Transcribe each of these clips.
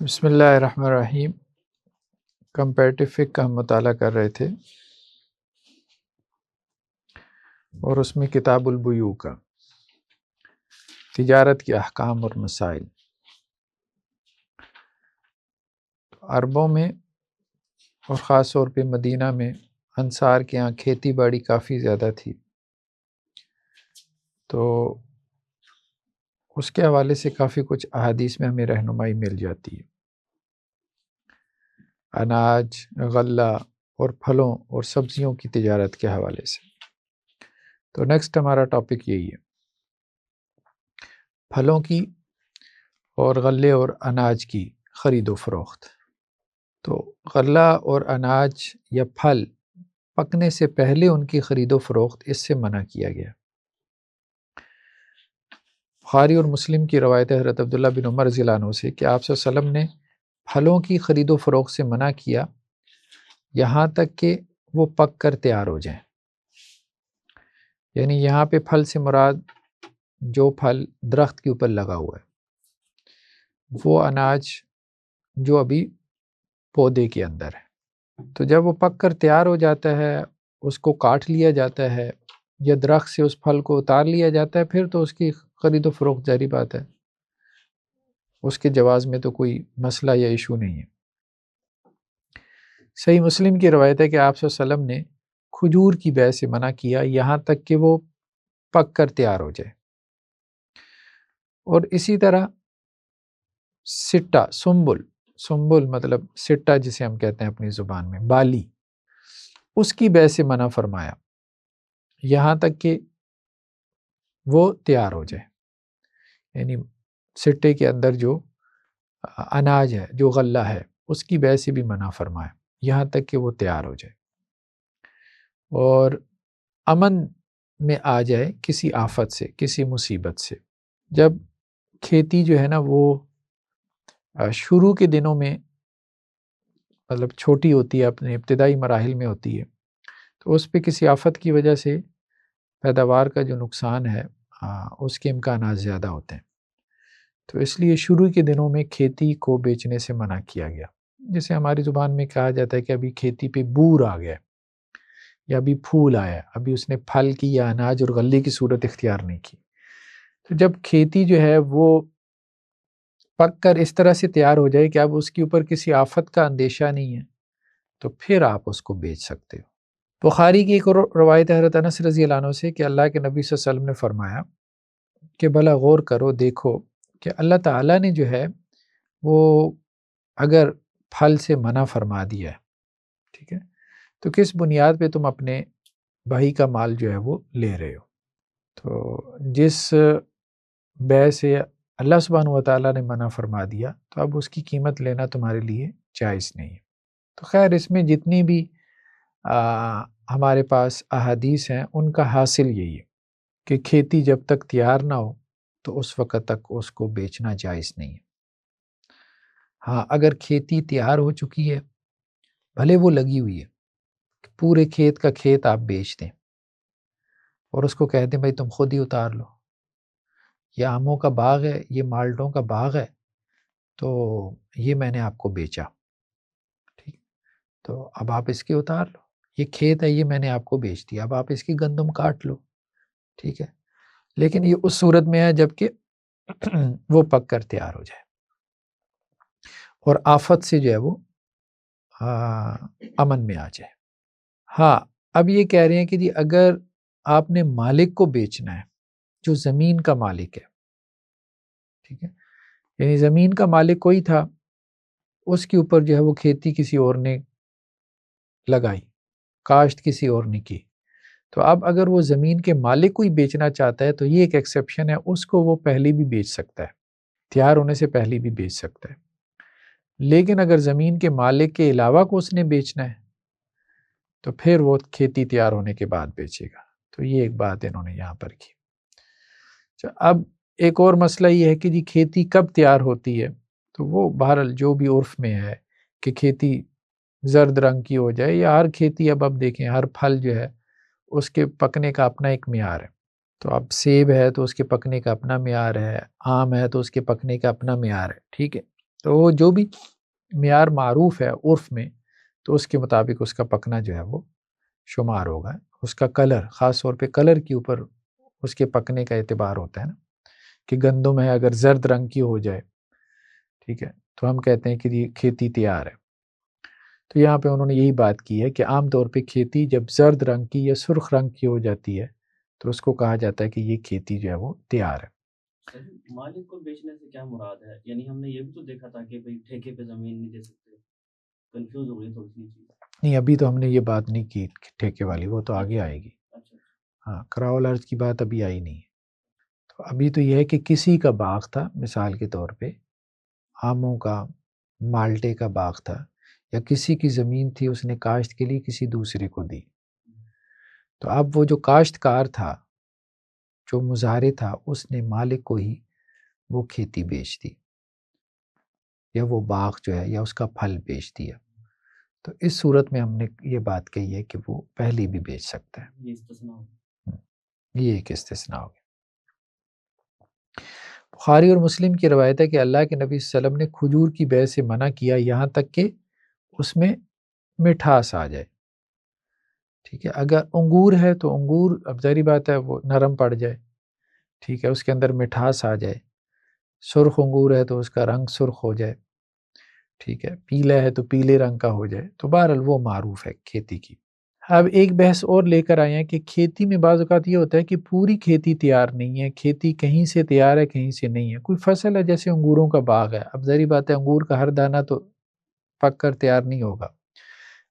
بسم اللہ الرحمن الرحیم۔ کمپیریٹو فقہ کا ہم مطالعہ کر رہے تھے اور اس میں کتاب البیوع کا تجارت کے احکام اور مسائل۔ عربوں میں اور خاص طور پہ مدینہ میں انصار کے یہاں کھیتی باڑی کافی زیادہ تھی، تو اس کے حوالے سے کافی کچھ احادیث میں ہمیں رہنمائی مل جاتی ہے، اناج، غلہ اور پھلوں اور سبزیوں کی تجارت کے حوالے سے۔ تو نیکسٹ ہمارا ٹاپک یہی ہے، پھلوں کی اور غلے اور اناج کی خرید و فروخت۔ تو غلہ اور اناج یا پھل پکنے سے پہلے ان کی خرید و فروخت اس سے منع کیا گیا۔ بخاری اور مسلم کی روایت حضرت عبداللہ بن عمر رضی اللہ عنہ سے کہ آپ صلی اللہ علیہ وسلم نے پھلوں کی خرید و فروخت سے منع کیا یہاں تک کہ وہ پک کر تیار ہو جائیں، یعنی یہاں پہ پھل سے مراد جو پھل درخت کے اوپر لگا ہوا ہے، وہ اناج جو ابھی پودے کے اندر ہے، تو جب وہ پک کر تیار ہو جاتا ہے اس کو کاٹ لیا جاتا ہے یا درخت سے اس پھل کو اتار لیا جاتا ہے، پھر تو اس کی خرید و فروخت جاری بات ہے، اس کے جواز میں تو کوئی مسئلہ یا ایشو نہیں ہے۔ صحیح مسلم کی روایت ہے کہ آپ صلی اللہ علیہ وسلم نے کھجور کی بیع سے منع کیا یہاں تک کہ وہ پک کر تیار ہو جائے، اور اسی طرح سٹا، سنبل مطلب سٹا جسے ہم کہتے ہیں اپنی زبان میں، بالی، اس کی بیع سے منع فرمایا یہاں تک کہ وہ تیار ہو جائے، یعنی سٹے کے اندر جو اناج ہے، جو غلہ ہے، اس کی بیع سے بھی منع فرمایا یہاں تک کہ وہ تیار ہو جائے اور امن میں آ جائے کسی آفت سے، کسی مصیبت سے۔ جب کھیتی جو ہے نا وہ شروع کے دنوں میں مطلب چھوٹی ہوتی ہے، اپنے ابتدائی مراحل میں ہوتی ہے، تو اس پہ کسی آفت کی وجہ سے پیداوار کا جو نقصان ہے اس کے امکانات زیادہ ہوتے ہیں، تو اس لیے شروع کے دنوں میں کھیتی کو بیچنے سے منع کیا گیا، جسے ہماری زبان میں کہا جاتا ہے کہ ابھی کھیتی پہ بور آ گیا یا ابھی پھول آیا، ابھی اس نے پھل کی یا اناج اور غلے کی صورت اختیار نہیں کی۔ تو جب کھیتی جو ہے وہ پک کر اس طرح سے تیار ہو جائے کہ اب اس کے اوپر کسی آفت کا اندیشہ نہیں ہے، تو پھر آپ اس کو بیچ سکتے ہو۔ بخاری کی ایک اور روایت حضرت انس رضی اللہ عنہ سے کہ اللہ کے نبی صلی اللہ علیہ وسلم نے فرمایا کہ بھلا غور کرو، دیکھو کہ اللہ تعالیٰ نے جو ہے وہ اگر پھل سے منع فرما دیا ہے، ٹھیک ہے، تو کس بنیاد پہ تم اپنے بھائی کا مال جو ہے وہ لے رہے ہو؟ تو جس بیع سے اللہ سبحانہ و تعالیٰ نے منع فرما دیا تو اب اس کی قیمت لینا تمہارے لیے جائز نہیں ہے۔ تو خیر اس میں جتنی بھی ہمارے پاس احادیث ہیں ان کا حاصل یہی ہے کہ کھیتی جب تک تیار نہ ہو تو اس وقت تک اس کو بیچنا جائز نہیں ہے۔ ہاں اگر کھیتی تیار ہو چکی ہے، بھلے وہ لگی ہوئی ہے، پورے کھیت کا کھیت آپ بیچ دیں اور اس کو کہہ دیں بھائی تم خود ہی اتار لو، یہ آموں کا باغ ہے، یہ مالٹوں کا باغ ہے، تو یہ میں نے آپ کو بیچا، ٹھیک، تو اب آپ اس کے اتار لو، یہ کھیت ہے، یہ میں نے آپ کو بیچ دیا، اب آپ اس کی گندم کاٹ لو، ٹھیک ہے، لیکن یہ اس صورت میں ہے جب کہ وہ پک کر تیار ہو جائے اور آفت سے جو ہے وہ امن میں آ جائے۔ ہاں اب یہ کہہ رہے ہیں کہ جی اگر آپ نے مالک کو بیچنا ہے جو زمین کا مالک ہے، ٹھیک ہے، یعنی زمین کا مالک کوئی تھا، اس کے اوپر جو ہے وہ کھیتی کسی اور نے لگائی، کاشت کسی اور نے کی، تو اب اگر وہ زمین کے مالک کو ہی بیچنا چاہتا ہے تو یہ ایک ایکسیپشن ہے، اس کو وہ پہلے بھی بیچ سکتا ہے، تیار ہونے سے پہلے بھی بیچ سکتا ہے، لیکن اگر زمین کے مالک کے علاوہ کو اس نے بیچنا ہے تو پھر وہ کھیتی تیار ہونے کے بعد بیچے گا۔ تو یہ ایک بات انہوں نے یہاں پر کی۔ اب ایک اور مسئلہ یہ ہے کہ جی کھیتی کب تیار ہوتی ہے، تو وہ بہرحال جو بھی عرف میں ہے کہ کھیتی زرد رنگ کی ہو جائے یا ہر کھیتی، اب دیکھیں ہر پھل جو ہے اس کے پکنے کا اپنا ایک معیار ہے، تو اب سیب ہے تو اس کے پکنے کا اپنا معیار ہے، آم ہے تو اس کے پکنے کا اپنا معیار ہے، ٹھیک ہے، تو وہ جو بھی معیار معروف ہے عرف میں تو اس کے مطابق اس کا پکنا جو ہے وہ شمار ہوگا. اس کا کلر، خاص طور پہ کلر کے اوپر اس کے پکنے کا اعتبار ہوتا ہے نا، کہ گندم ہے اگر زرد رنگ کی ہو جائے، ٹھیک ہے، تو ہم کہتے ہیں کہ یہ کھیتی تیار ہے. تو یہاں پہ انہوں نے یہی بات کی ہے کہ عام طور پہ کھیتی جب زرد رنگ کی یا سرخ رنگ کی ہو جاتی ہے تو اس کو کہا جاتا ہے کہ یہ کھیتی جو ہے وہ تیار ہے. مالک کو بیچنے سے کیا مراد ہے؟ یعنی ہم نے یہ بھی تو دیکھا تھا کہ بھئی ٹھیکے پہ زمین نہیں دے سکتے. کنفیوز ہو گئی تھوڑی سی چیز. نہیں، ابھی تو ہم نے یہ بات نہیں کی ٹھیکے والی، وہ تو آگے آئے گی. اچھا. ہاں، کراؤ لارج کی بات ابھی آئی نہیں. تو ابھی تو یہ ہے کہ کسی کا باغ تھا، مثال کے طور پہ آموں کا، مالٹے کا باغ تھا، یا کسی کی زمین تھی اس نے کاشت کے لیے کسی دوسرے کو دی. تو اب وہ جو کاشتکار تھا، جو مزارع تھا، اس نے مالک کو ہی وہ کھیتی بیچ دی، یا وہ باغ جو ہے یا اس کا پھل بیچ دیا. تو اس صورت میں ہم نے یہ بات کہی ہے کہ وہ پہلے بھی بیچ سکتا ہے. یہ استثناء ہو. یہ ایک استثناء ہو گیا. بخاری اور مسلم کی روایت ہے کہ اللہ کے نبی صلی اللہ علیہ وسلم نے کھجور کی بیع سے منع کیا یہاں تک کہ اس میں مٹھاس آ جائے. ٹھیک ہے، اگر انگور ہے تو انگور اب ظاہری بات ہے وہ نرم پڑ جائے، ٹھیک ہے، اس کے اندر مٹھاس آ جائے. سرخ انگور ہے تو اس کا رنگ سرخ ہو جائے، ٹھیک ہے، پیلا ہے تو پیلے رنگ کا ہو جائے. تو بہرحال وہ معروف ہے کھیتی کی. اب ایک بحث اور لے کر آئے ہیں کہ کھیتی میں بعض اوقات یہ ہوتا ہے کہ پوری کھیتی تیار نہیں ہے، کھیتی کہیں سے تیار ہے کہیں سے نہیں ہے. کوئی فصل ہے جیسے انگوروں کا باغ ہے، اب ظاہری بات ہے انگور کا ہر دانہ تو پک کر تیار نہیں ہوگا،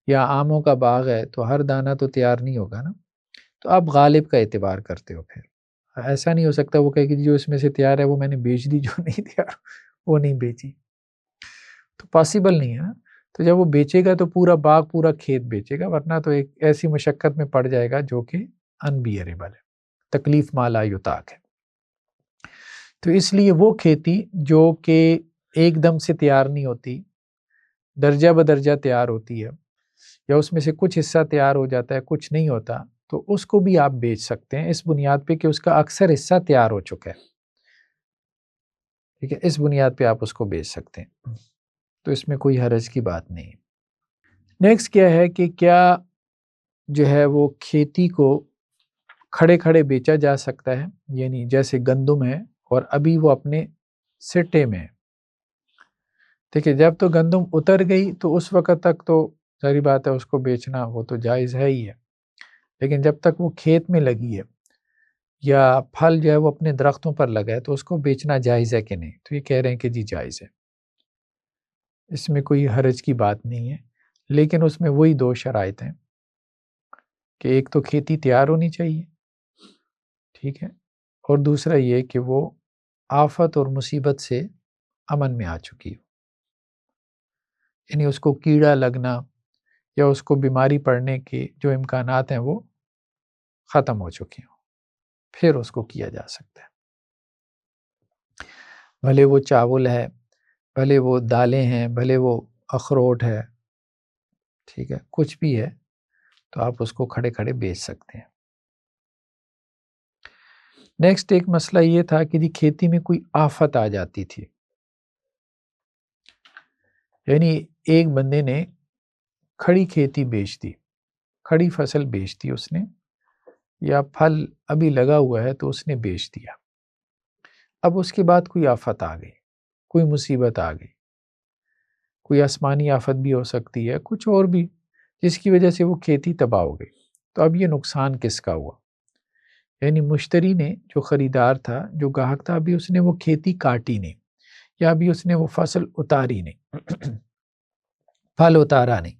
یا آموں کا باغ ہے تو ہر دانہ تو تیار نہیں ہوگا نا. تو آپ غالب کا اعتبار کرتے ہو. پھر ایسا نہیں ہو سکتا وہ کہے کہ جو اس میں سے تیار ہے وہ میں نے بیچ دی، جو نہیں تیار وہ نہیں بیچی، تو پاسبل نہیں ہے نا. تو جب وہ بیچے گا تو پورا باغ پورا کھیت بیچے گا، ورنہ تو ایک ایسی مشقت میں پڑ جائے گا جو کہ انبیئریبل ہے، تکلیف ما لا یطاق ہے. تو اس لیے وہ کھیتی جو کہ ایک دم سے تیار نہیں ہوتی، درجہ بدرجہ تیار ہوتی ہے، یا اس میں سے کچھ حصہ تیار ہو جاتا ہے کچھ نہیں ہوتا، تو اس کو بھی آپ بیچ سکتے ہیں اس بنیاد پہ کہ اس کا اکثر حصہ تیار ہو چکا ہے. ٹھیک ہے، اس بنیاد پہ آپ اس کو بیچ سکتے ہیں، تو اس میں کوئی حرج کی بات نہیں. نیکسٹ کیا ہے کہ کیا جو ہے وہ کھیتی کو کھڑے کھڑے بیچا جا سکتا ہے، یعنی جیسے گندم ہے اور ابھی وہ اپنے سٹے میں ہے. ٹھیک ہے، جب تو گندم اتر گئی تو اس وقت تک تو ظاہری بات ہے اس کو بیچنا وہ تو جائز ہے ہی ہے، لیکن جب تک وہ کھیت میں لگی ہے یا پھل جو ہے وہ اپنے درختوں پر لگا ہے تو اس کو بیچنا جائز ہے کہ نہیں؟ تو یہ کہہ رہے ہیں کہ جی جائز ہے، اس میں کوئی حرج کی بات نہیں ہے. لیکن اس میں وہی دو شرائط ہیں کہ ایک تو کھیتی تیار ہونی چاہیے، ٹھیک ہے، اور دوسرا یہ کہ وہ آفت اور مصیبت سے امن میں آ چکی ہو، یعنی اس کو کیڑا لگنا یا اس کو بیماری پڑنے کے جو امکانات ہیں وہ ختم ہو چکی ہوں، پھر اس کو کیا جا سکتا ہے. بھلے وہ چاول ہے، بھلے وہ دالیں ہیں، بھلے وہ اخروٹ ہے، ٹھیک ہے، کچھ بھی ہے تو آپ اس کو کھڑے کھڑے بیچ سکتے ہیں. نیکسٹ ایک مسئلہ یہ تھا کہ جی کھیتی میں کوئی آفت آ جاتی تھی، یعنی ایک بندے نے کھڑی کھیتی بیچ دی، کھڑی فصل بیچ دی اس نے، یا پھل ابھی لگا ہوا ہے تو اس نے بیچ دیا. اب اس کے بعد کوئی آفت آ گئی، کوئی مصیبت آ گئی، کوئی آسمانی آفت بھی ہو سکتی ہے، کچھ اور بھی، جس کی وجہ سے وہ کھیتی تباہ ہو گئی. تو اب یہ نقصان کس کا ہوا؟ یعنی مشتری نے، جو خریدار تھا، جو گاہک تھا، ابھی اس نے وہ کھیتی کاٹی نہیں، یا ابھی اس نے وہ فصل اتاری نہیں، پھل اتارا نہیں،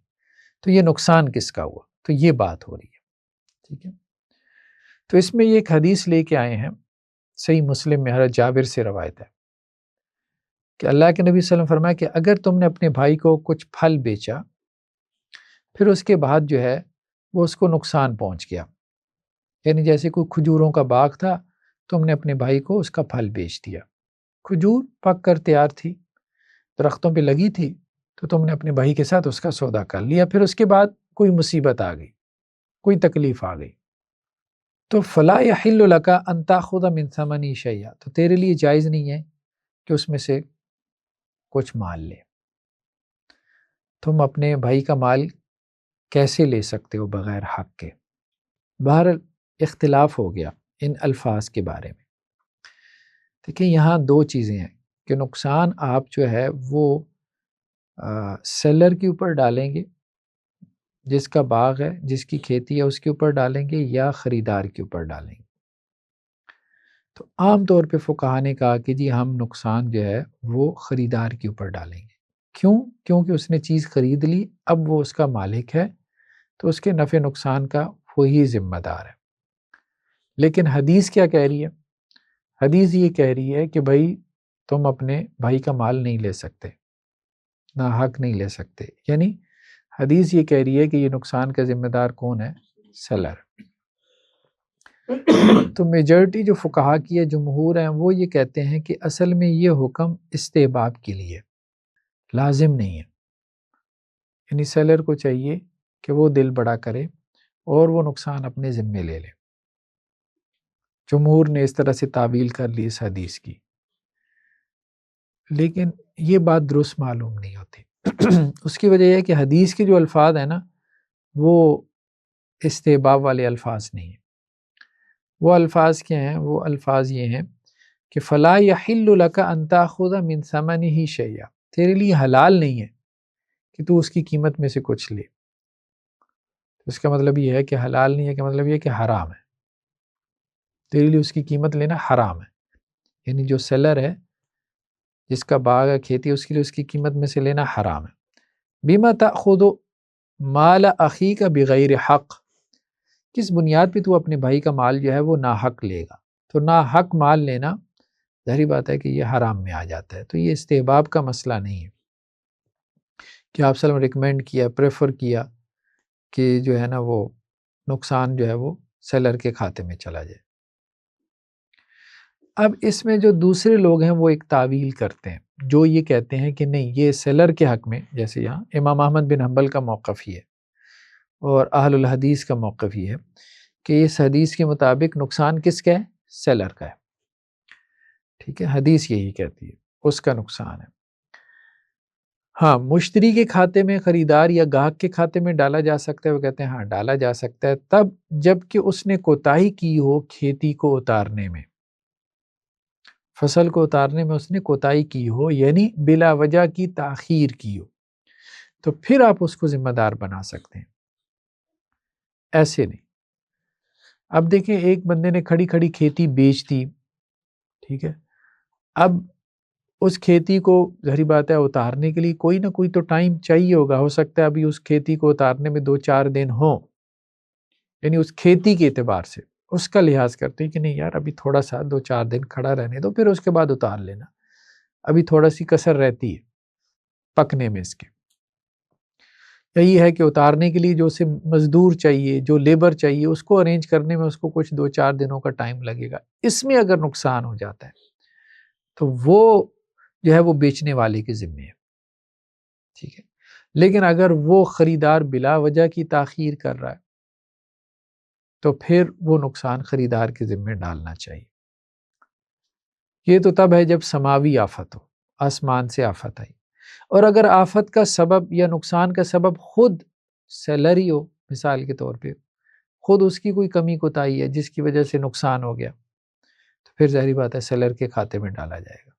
تو یہ نقصان کس کا ہوا؟ تو یہ بات ہو رہی ہے. ٹھیک ہے، تو اس میں یہ ایک حدیث لے کے آئے ہیں، صحیح مسلم میں حضرت جابر سے روایت ہے کہ اللہ کے نبی صلی اللہ علیہ وسلم فرمایا کہ اگر تم نے اپنے بھائی کو کچھ پھل بیچا، پھر اس کے بعد جو ہے وہ اس کو نقصان پہنچ گیا، یعنی جیسے کوئی کھجوروں کا باغ تھا، تم نے اپنے بھائی کو اس کا پھل بیچ دیا، کھجور پک کر تیار تھی، درختوں پہ لگی تھی، تو تم نے اپنے بھائی کے ساتھ اس کا سودا کر لیا، پھر اس کے بعد کوئی مصیبت آ گئی، کوئی تکلیف آ گئی، تو فلا یحل لک ان تاخذ من ثمنی شیئا، تو تیرے لیے جائز نہیں ہے کہ اس میں سے کچھ مال لے. تم اپنے بھائی کا مال کیسے لے سکتے ہو بغیر حق کے؟ بہرحال اختلاف ہو گیا ان الفاظ کے بارے میں. دیکھیں یہاں دو چیزیں ہیں کہ نقصان آپ جو ہے وہ سیلر کے اوپر ڈالیں گے، جس کا باغ ہے، جس کی کھیتی ہے، اس کے اوپر ڈالیں گے، یا خریدار کے اوپر ڈالیں گے. تو عام طور پہ فقہا نے کہا کہ جی ہم نقصان جو ہے وہ خریدار کے اوپر ڈالیں گے. کیوں؟ کیونکہ اس نے چیز خرید لی، اب وہ اس کا مالک ہے، تو اس کے نفع نقصان کا وہی ذمہ دار ہے. لیکن حدیث کیا کہہ رہی ہے؟ حدیث یہ کہہ رہی ہے کہ بھائی تم اپنے بھائی کا مال نہیں لے سکتے، نہ حق نہیں لے سکتے. یعنی حدیث یہ کہہ رہی ہے کہ یہ نقصان کا ذمہ دار کون ہے؟ سیلر. تو میجورٹی جو فقہا کی ہے، جمہور ہیں، وہ یہ کہتے ہیں کہ اصل میں یہ حکم استحباب کے لیے، لازم نہیں ہے. یعنی سیلر کو چاہیے کہ وہ دل بڑا کرے اور وہ نقصان اپنے ذمے لے لے. جمہور نے اس طرح سے تعویل کر لی اس حدیث کی، لیکن یہ بات درست معلوم نہیں ہوتی. اس کی وجہ یہ ہے کہ حدیث کے جو الفاظ ہیں نا وہ استحباب والے الفاظ نہیں ہیں. وہ الفاظ کیا ہیں؟ وہ الفاظ یہ ہیں کہ فَلَا يَحِلُّ لَكَ أَن تَأْخُذَ مِن ثَمَنِهِ شَيْئًا، تیرے لیے حلال نہیں ہے کہ تو اس کی قیمت میں سے کچھ لے. اس کا مطلب یہ ہے کہ حلال نہیں ہے، کہ مطلب یہ ہے کہ حرام ہے، تیرے لیے اس کی قیمت لینا حرام ہے. یعنی جو سیلر ہے، جس کا باغ ہے، کھیتی، اس کے لیے اس کی قیمت میں سے لینا حرام ہے. بِمَا تَأْخُذُ مَالَ أَخِيكَ بِغَيْرِ حق، کس بنیاد پہ تو اپنے بھائی کا مال جو ہے وہ ناحق لے گا؟ تو ناحق مال لینا ظاہری بات ہے کہ یہ حرام میں آ جاتا ہے. تو یہ استحباب کا مسئلہ نہیں ہے کہ آپ صلی اللہ علیہ وسلم ریکمینڈ کیا، پریفر کیا کہ جو ہے نا وہ نقصان جو ہے وہ سیلر کے کھاتے میں چلا جائے. اب اس میں جو دوسرے لوگ ہیں وہ ایک تعویل کرتے ہیں، جو یہ کہتے ہیں کہ نہیں، یہ سیلر کے حق میں، جیسے یہاں امام احمد بن حنبل کا موقف ہی ہے اور اہل الحدیث کا موقف ہی ہے کہ اس حدیث کے مطابق نقصان کس کا ہے؟ سیلر کا ہے. ٹھیک ہے، حدیث یہی کہتی ہے اس کا نقصان ہے. ہاں، مشتری کے کھاتے میں، خریدار یا گاہک کے کھاتے میں ڈالا جا سکتا ہے. وہ کہتے ہیں ہاں ڈالا جا سکتا ہے تب جب کہ اس نے کوتاہی کی ہو کھیتی کو اتارنے میں، فصل کو اتارنے میں اس نے کوتاہی کی ہو، یعنی بلا وجہ کی تاخیر کی ہو، تو پھر آپ اس کو ذمہ دار بنا سکتے ہیں. ایسے نہیں. اب دیکھیں ایک بندے نے کھڑی کھڑی کھیتی بیچ دی، ٹھیک ہے، اب اس کھیتی کو ظاہری بات ہے اتارنے کے لیے کوئی نہ کوئی تو ٹائم چاہیے ہوگا. ہو سکتا ہے ابھی اس کھیتی کو اتارنے میں 2-4 دن ہوں، یعنی اس کھیتی کے اعتبار سے اس کا لحاظ کرتے ہیں کہ نہیں یار ابھی تھوڑا سا 2-4 دن کھڑا رہنے دو، پھر اس کے بعد اتار لینا، ابھی تھوڑا سی کسر رہتی ہے پکنے میں اس کے. یہی ہے کہ اتارنے کے لیے جو اسے مزدور چاہیے، جو لیبر چاہیے، اس کو ارینج کرنے میں اس کو کچھ 2-4 دنوں کا ٹائم لگے گا. اس میں اگر نقصان ہو جاتا ہے تو وہ جو ہے وہ بیچنے والے کے ذمے ہے. ٹھیک ہے، لیکن اگر وہ خریدار بلا وجہ کی تاخیر کر رہا ہے تو پھر وہ نقصان خریدار کے ذمے ڈالنا چاہیے. یہ تو تب ہے جب سماوی آفت ہو، آسمان سے آفت آئی. اور اگر آفت کا سبب یا نقصان کا سبب خود سیلر ہی ہو، مثال کے طور پہ خود اس کی کوئی کمی کوتاہی ہے جس کی وجہ سے نقصان ہو گیا، تو پھر ظاہری بات ہے سیلر کے کھاتے میں ڈالا جائے گا.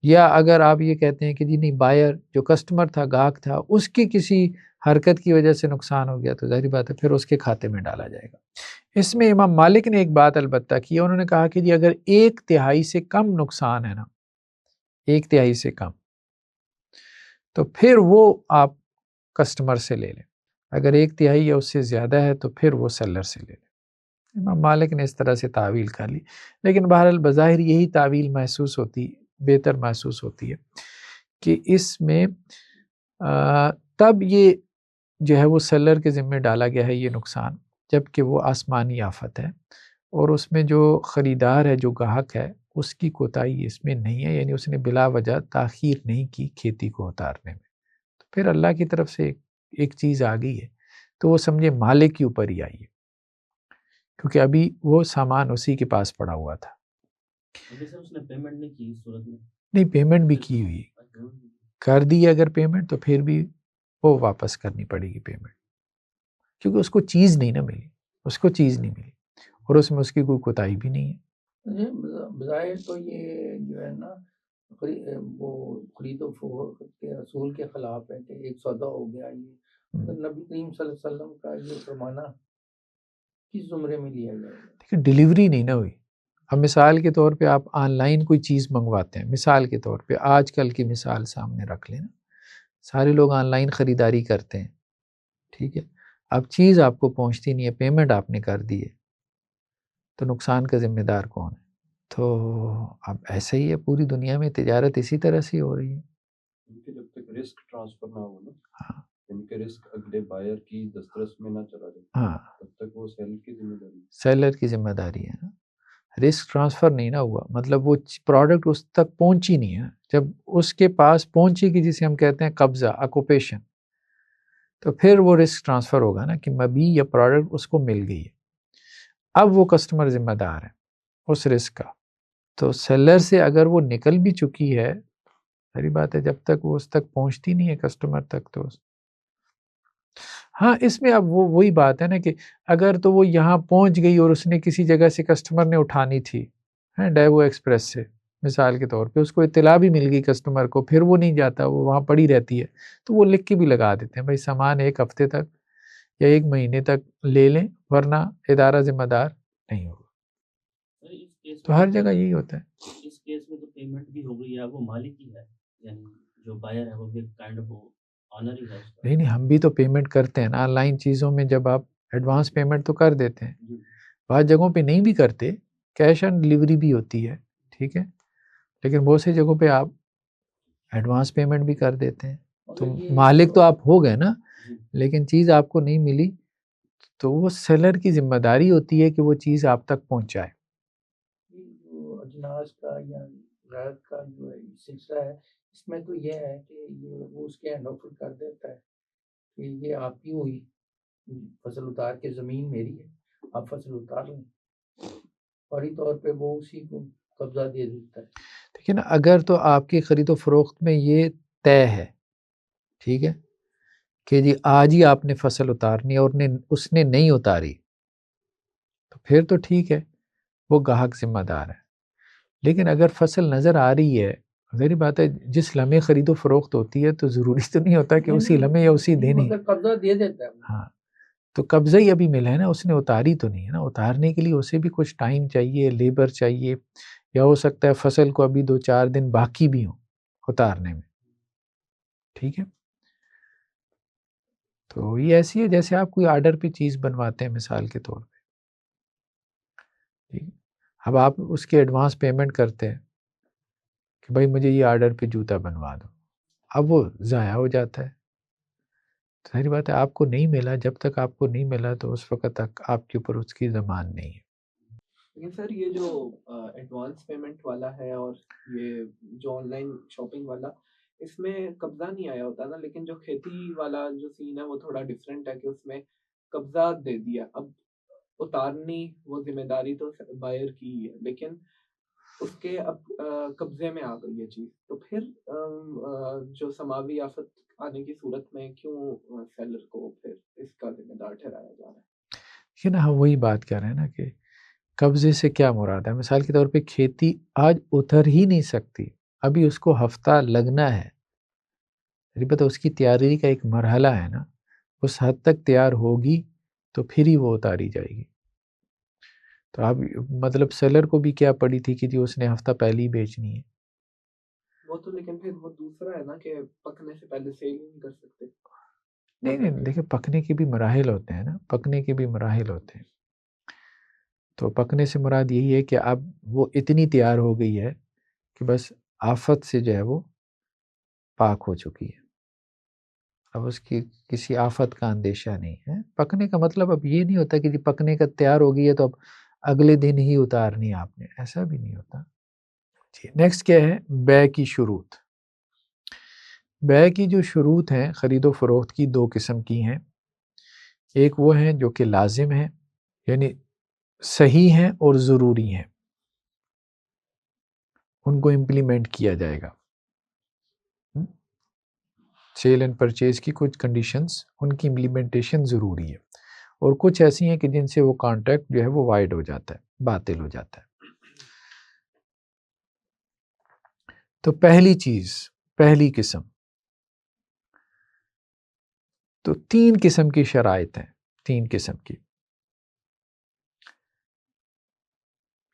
یا اگر آپ یہ کہتے ہیں کہ جی نہیں، بائر جو کسٹمر تھا، گاہک تھا، اس کی کسی حرکت کی وجہ سے نقصان ہو گیا، تو ظاہری بات ہے پھر اس کے کھاتے میں ڈالا جائے گا. اس میں امام مالک نے ایک بات البتہ کی، انہوں نے کہا کہ جی اگر 1/3 سے کم نقصان ہے نا، 1/3 سے کم، تو پھر وہ آپ کسٹمر سے لے لیں. اگر 1/3 یا اس سے زیادہ ہے تو پھر وہ سیلر سے لے لیں. امام مالک نے اس طرح سے تعویل کر لی، لیکن بہرحال بظاہر یہی تعویل محسوس ہوتی، بہتر محسوس ہوتی ہے کہ اس میں تب یہ جو ہے وہ سیلر کے ذمہ ڈالا گیا ہے یہ نقصان جب کہ وہ آسمانی آفت ہے، اور اس میں جو خریدار ہے، جو گاہک ہے، اس کی کوتاہی اس میں نہیں ہے، یعنی اس نے بلا وجہ تاخیر نہیں کی کھیتی کو اتارنے میں. تو پھر اللہ کی طرف سے ایک چیز آ گئی ہے تو وہ سمجھے مالک کے اوپر ہی آئی ہے، کیونکہ ابھی وہ سامان اسی کے پاس پڑا ہوا تھا. ابھی سر اس نے پیمنٹ نہیں کی اس صورت میں؟ نہیں، پیمنٹ بھی کی ہوئی ہے. کر دی اگر پیمنٹ تو پھر بھی وہ واپس کرنی پڑے گی پیمنٹ، کیونکہ اس کو چیز نہیں نہ ملی، اس کو چیز نہیں ملی اور اس میں اس کی کوئی کوتاہی بھی نہیں ہے۔ بظاہر تو یہ جو ہے نا وہ خرید و فروخت کے اصول کے خلاف ہے کہ ایک سودا ہو گیا، یہ نبی کریم صلی اللہ علیہ وسلم کا یہ فرمانا کس زمرے میں لیا جائے گا؟ دیکھیں ڈیلیوری نہیں نہ ہوئی۔ اب مثال کے طور پہ آپ آن لائن کوئی چیز منگواتے ہیں، مثال کے طور پہ آج کل کی مثال سامنے رکھ لیں نا، سارے لوگ آن لائن خریداری کرتے ہیں، ٹھیک ہے، اب چیز آپ کو پہنچتی نہیں ہے، پیمنٹ آپ نے کر دی ہے، تو نقصان کا ذمہ دار کون ہے؟ تو اب ایسا ہی ہے، پوری دنیا میں تجارت اسی طرح سے ہو رہی ہے۔ جب تک رسک ٹرانسفر نہ ہو نا، ہاں یعنی کہ رسک اگلے بائر کی دسترس میں نہ چلا جائے، ہاں، تب تک وہ سیلر کی ذمہ داری ہے۔ سیلر کی ذمہ داری ہے نا، رسک ٹرانسفر نہیں نہ ہوا، مطلب وہ پروڈکٹ اس تک پہنچی نہیں ہے، جب اس کے پاس پہنچے گی جسے ہم کہتے ہیں قبضہ، آکوپیشن، تو پھر وہ رسک ٹرانسفر ہوگا نا کہ مبی یا پروڈکٹ اس کو مل گئی ہے، اب وہ کسٹمر ذمہ دار ہے اس رسک کا۔ تو سیلر سے اگر وہ نکل بھی چکی ہے، ساری بات ہے جب تک وہ اس تک پہنچتی نہیں ہے کسٹمر تک تو ہاں اس میں اب وہی بات ہے نا کہ اگر تو وہ یہاں پہنچ گئی اور اس نے کسی جگہ سے کسٹمر نے اٹھانی تھی ڈیوو ایکسپریس سے مثال کے طور پہ، اس کو اطلاع بھی مل گئی کسٹمر کو، پھر وہ نہیں جاتا، وہ وہاں پڑی رہتی ہے، تو وہ لکھ کے بھی لگا دیتے ہیں بھائی سامان ایک ہفتے تک یا ایک مہینے تک لے لیں ورنہ ادارہ ذمہ دار نہیں ہوگا۔ تو ہر جگہ یہی ہوتا ہے۔ اس کیس میں تو پیمنٹ بھی ہو گئی ہے، وہ مالک ہی ہے، یعنی جو بائر ہے وہ بھی کائنڈ آف آنر ہی ہے اس کا۔ نہیں ہم بھی تو پیمنٹ کرتے ہیں نا آن لائن چیزوں میں، جب آپ ایڈوانس پیمنٹ تو کر دیتے ہیں، بعض جگہوں پہ نہیں بھی کرتے، کیش آن ڈلیوری بھی ہوتی ہے، ٹھیک ہے، لیکن بہت سی جگہوں پہ آپ ایڈوانس پیمنٹ بھی کر دیتے ہیں، تو مالک تو آپ ہو گئے نا، لیکن چیز آپ کو نہیں ملی تو وہ سیلر کی ذمہ داری ہوتی ہے کہ وہ چیز آپ تک پہنچائے۔ جو اجناس کا یا غیر کا جو ہے سلسلہ ہے، اس میں تو یہ ہے کہ وہ اس کے ہینڈ اوور کر دیتا ہے کہ یہ آپ کی ہوئی فصل اتار کے زمین میری ہے، آپ فصل اتار لیں، فوری طور پہ وہ اسی کو قبضہ دے دیتا ہے۔ لیکن اگر تو آپ کی خرید و فروخت میں یہ طے ہے، ٹھیک ہے، کہ جی آج ہی آپ نے فصل اتارنی اور اس نے نہیں اتاری تو پھر تو ٹھیک ہے، وہ گاہک ذمہ دار ہے۔ لیکن اگر فصل نظر آ رہی ہے، ظاہری بات ہے جس لمحے خرید و فروخت ہوتی ہے تو ضروری تو نہیں ہوتا کہ اسی لمحے یا اسی دن ہی، قبضہ دے دیتا ہے۔ ہاں تو قبضہ ہی ابھی ملا ہے نا، اس نے اتاری تو نہیں ہے نا، اتارنے کے لیے اسے بھی کچھ ٹائم چاہیے، لیبر چاہیے، یا ہو سکتا ہے فصل کو ابھی 2-4 دن باقی بھی ہوں اتارنے میں، ٹھیک ہے۔ تو یہ ایسی ہے جیسے آپ کوئی آرڈر پہ چیز بنواتے ہیں مثال کے طور پہ، ٹھیک ہے، اب آپ اس کے ایڈوانس پیمنٹ کرتے ہیں کہ بھائی مجھے یہ آرڈر پہ جوتا بنوا دو، اب وہ ضائع ہو جاتا ہے، ظاہری بات ہے آپ کو نہیں ملا، جب تک آپ کو نہیں ملا تو اس وقت تک آپ کے اوپر اس کی ضمان نہیں ہے۔ لیکن سر یہ جو ایڈوانس پیمنٹ والا ہے اور یہ جو آن لائن شاپنگ والا، اس میں قبضہ نہیں آیا ہوتا نا، لیکن جو کھیتی والا جو سین ہے وہ تھوڑا ڈفرینٹ ہے کہ اس میں قبضہ دے دیا، اب اتارنی وہ ذمہ داری تو بائر کی ہی ہے، لیکن اس کے اب قبضے میں آ گئی یہ چیز، تو پھر جو سماوی آفت آنے کی صورت میں کیوں سیلر کو پھر اس کا ذمہ دار ٹھہرایا جا رہا ہے؟ یہ نا ہم وہی بات کر رہے ہیں نا کہ قبضے سے کیا مراد ہے، مثال کے طور پہ کھیتی آج اتر ہی نہیں سکتی، ابھی اس کو ہفتہ لگنا ہے، البتہ اس کی تیاری کا ایک مرحلہ ہے نا، اس حد تک تیار ہوگی تو پھر ہی وہ اتاری جائے گی۔ تو اب مطلب سیلر کو بھی کیا پڑی تھی کہ جی اس نے ہفتہ پہلے ہی بیچنی ہے۔ وہ تو لیکن پھر وہ دوسرا ہے نا کہ پکنے سے پہلے سیل نہیں کر سکتے۔ نہیں دیکھیں پکنے کے بھی مراحل ہوتے ہیں نا، پکنے کے بھی مراحل ہوتے ہیں، تو پکنے سے مراد یہی ہے کہ اب وہ اتنی تیار ہو گئی ہے کہ بس آفت سے جو ہے وہ پاک ہو چکی ہے، اب اس کی کسی آفت کا اندیشہ نہیں ہے۔ پکنے کا مطلب اب یہ نہیں ہوتا کہ جی پکنے کا تیار ہو گئی ہے تو اب اگلے دن ہی اتارنی آپ نے، ایسا بھی نہیں ہوتا۔ جی نیکسٹ کیا ہے، بیع کی شروط۔ بیع کی جو شروط ہیں خرید و فروخت کی 2 قسم کی ہیں، ایک وہ ہیں جو کہ لازم ہیں، یعنی صحیح ہیں اور ضروری ہیں، ان کو امپلیمنٹ کیا جائے گا، سیل اینڈ پرچیز کی کچھ کنڈیشنز، ان کی امپلیمنٹیشن ضروری ہے، اور کچھ ایسی ہیں کہ جن سے وہ کانٹریکٹ جو ہے وہ وائڈ ہو جاتا ہے، باطل ہو جاتا ہے۔ تو پہلی چیز، پہلی قسم، تو 3 قسم کی شرائط ہیں، 3 قسم کی،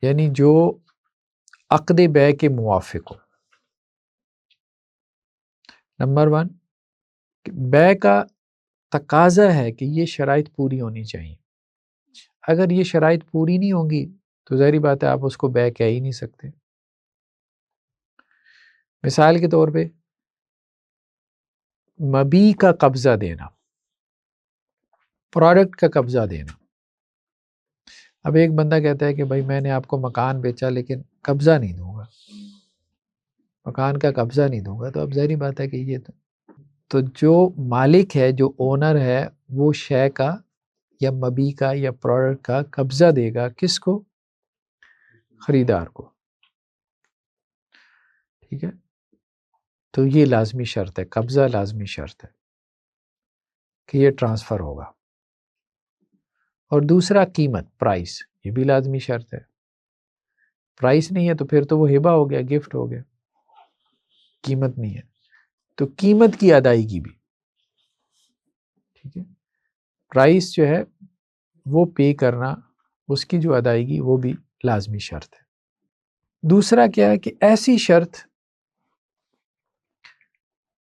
یعنی جو عقد بیع کے موافق ہو۔ نمبر 1، بیع کا تقاضا ہے کہ یہ شرائط پوری ہونی چاہیے، اگر یہ شرائط پوری نہیں ہوں گی تو ظاہری بات ہے آپ اس کو بیع کہہ ہی نہیں سکتے۔ مثال کے طور پہ مبیع کا قبضہ دینا، پروڈکٹ کا قبضہ دینا۔ اب ایک بندہ کہتا ہے کہ بھائی میں نے آپ کو مکان بیچا لیکن قبضہ نہیں دوں گا، مکان کا قبضہ نہیں دوں گا، تو اب ظاہری بات ہے کہ یہ تو جو مالک ہے، جو اونر ہے، وہ شے کا یا مبیع کا یا پروڈکٹ کا قبضہ دے گا کس کو؟ خریدار کو، ٹھیک ہے؟ تو یہ لازمی شرط ہے، قبضہ لازمی شرط ہے کہ یہ ٹرانسفر ہوگا۔ اور دوسرا قیمت، پرائس، یہ بھی لازمی شرط ہے۔ پرائس نہیں ہے تو پھر تو وہ ہبہ ہو گیا، گفٹ ہو گیا، قیمت نہیں ہے تو قیمت کی ادائیگی بھی، ٹھیک ہے؟ پرائس جو ہے وہ پے کرنا، اس کی جو ادائیگی وہ بھی لازمی شرط ہے۔ دوسرا کیا ہے کہ ایسی شرط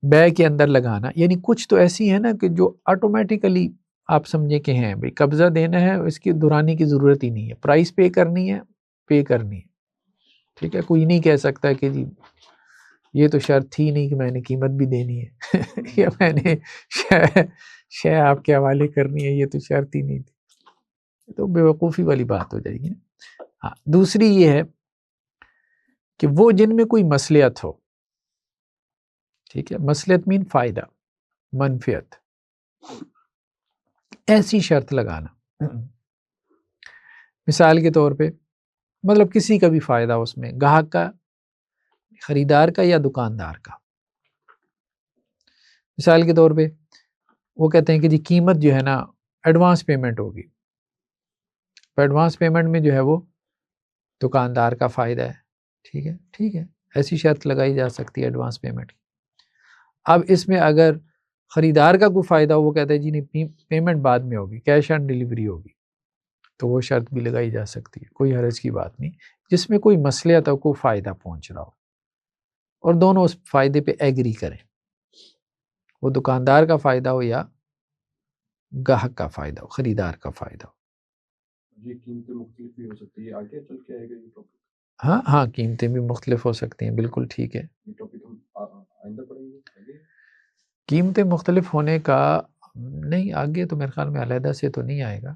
بیع کے اندر لگانا، یعنی کچھ تو ایسی ہے نا کہ جو آٹومیٹیکلی آپ سمجھے کہ ہیں بھئی قبضہ دینا ہے، اس کی دہرانے کی ضرورت ہی نہیں ہے، پرائس پے کرنی ہے، پے کرنی ہے، ٹھیک ہے؟ کوئی نہیں کہہ سکتا کہ جی یہ تو شرط تھی نہیں کہ میں نے قیمت بھی دینی ہے یا میں نے شے آپ کے حوالے کرنی ہے، یہ تو شرط ہی نہیں تھی، تو بے وقوفی والی بات ہو جائے گی۔ ہاں، دوسری یہ ہے کہ وہ جن میں کوئی مصلحت ہو، ٹھیک ہے؟ مصلحت مین فائدہ، منفعت، ایسی شرط لگانا۔ مثال کے طور پہ مطلب کسی کا بھی فائدہ اس میں، گاہک کا، خریدار کا یا دکاندار کا۔ مثال کے طور پہ وہ کہتے ہیں کہ جی قیمت جو ہے نا ایڈوانس پیمنٹ ہوگی، ایڈوانس پیمنٹ میں جو ہے وہ دکاندار کا فائدہ ہے، ٹھیک ہے؟ ٹھیک ہے، ایسی شرط لگائی جا سکتی ہے ایڈوانس پیمنٹ کی۔ اب اس میں اگر خریدار کا کوئی فائدہ ہو، وہ کہتا ہے جی نہیں پیمنٹ بعد میں ہوگی، کیش آن ڈیلیوری ہوگی، تو وہ شرط بھی لگائی جا سکتی ہے، کوئی حرج کی بات نہیں، جس میں کوئی مصلحت ہو، کوئی فائدہ پہنچ رہا ہو اور دونوں اس فائدے پہ ایگری کریں، وہ دکاندار کا فائدہ ہو یا گاہک کا فائدہ ہو، خریدار کا فائدہ ہو۔ جی قیمتیں مختلف بھی ہو سکتی ہے، آگے چل کے آئے گا یہ ٹاپک؟ ہاں ہاں، قیمتیں بھی مختلف ہو سکتی ہیں، بالکل ٹھیک ہے۔ یہ ٹاپک ہم آئندہ پڑھیں گے آگے؟ قیمتیں مختلف ہونے کا نہیں، آگے تو میرے خیال میں علیحدہ سے تو نہیں آئے گا۔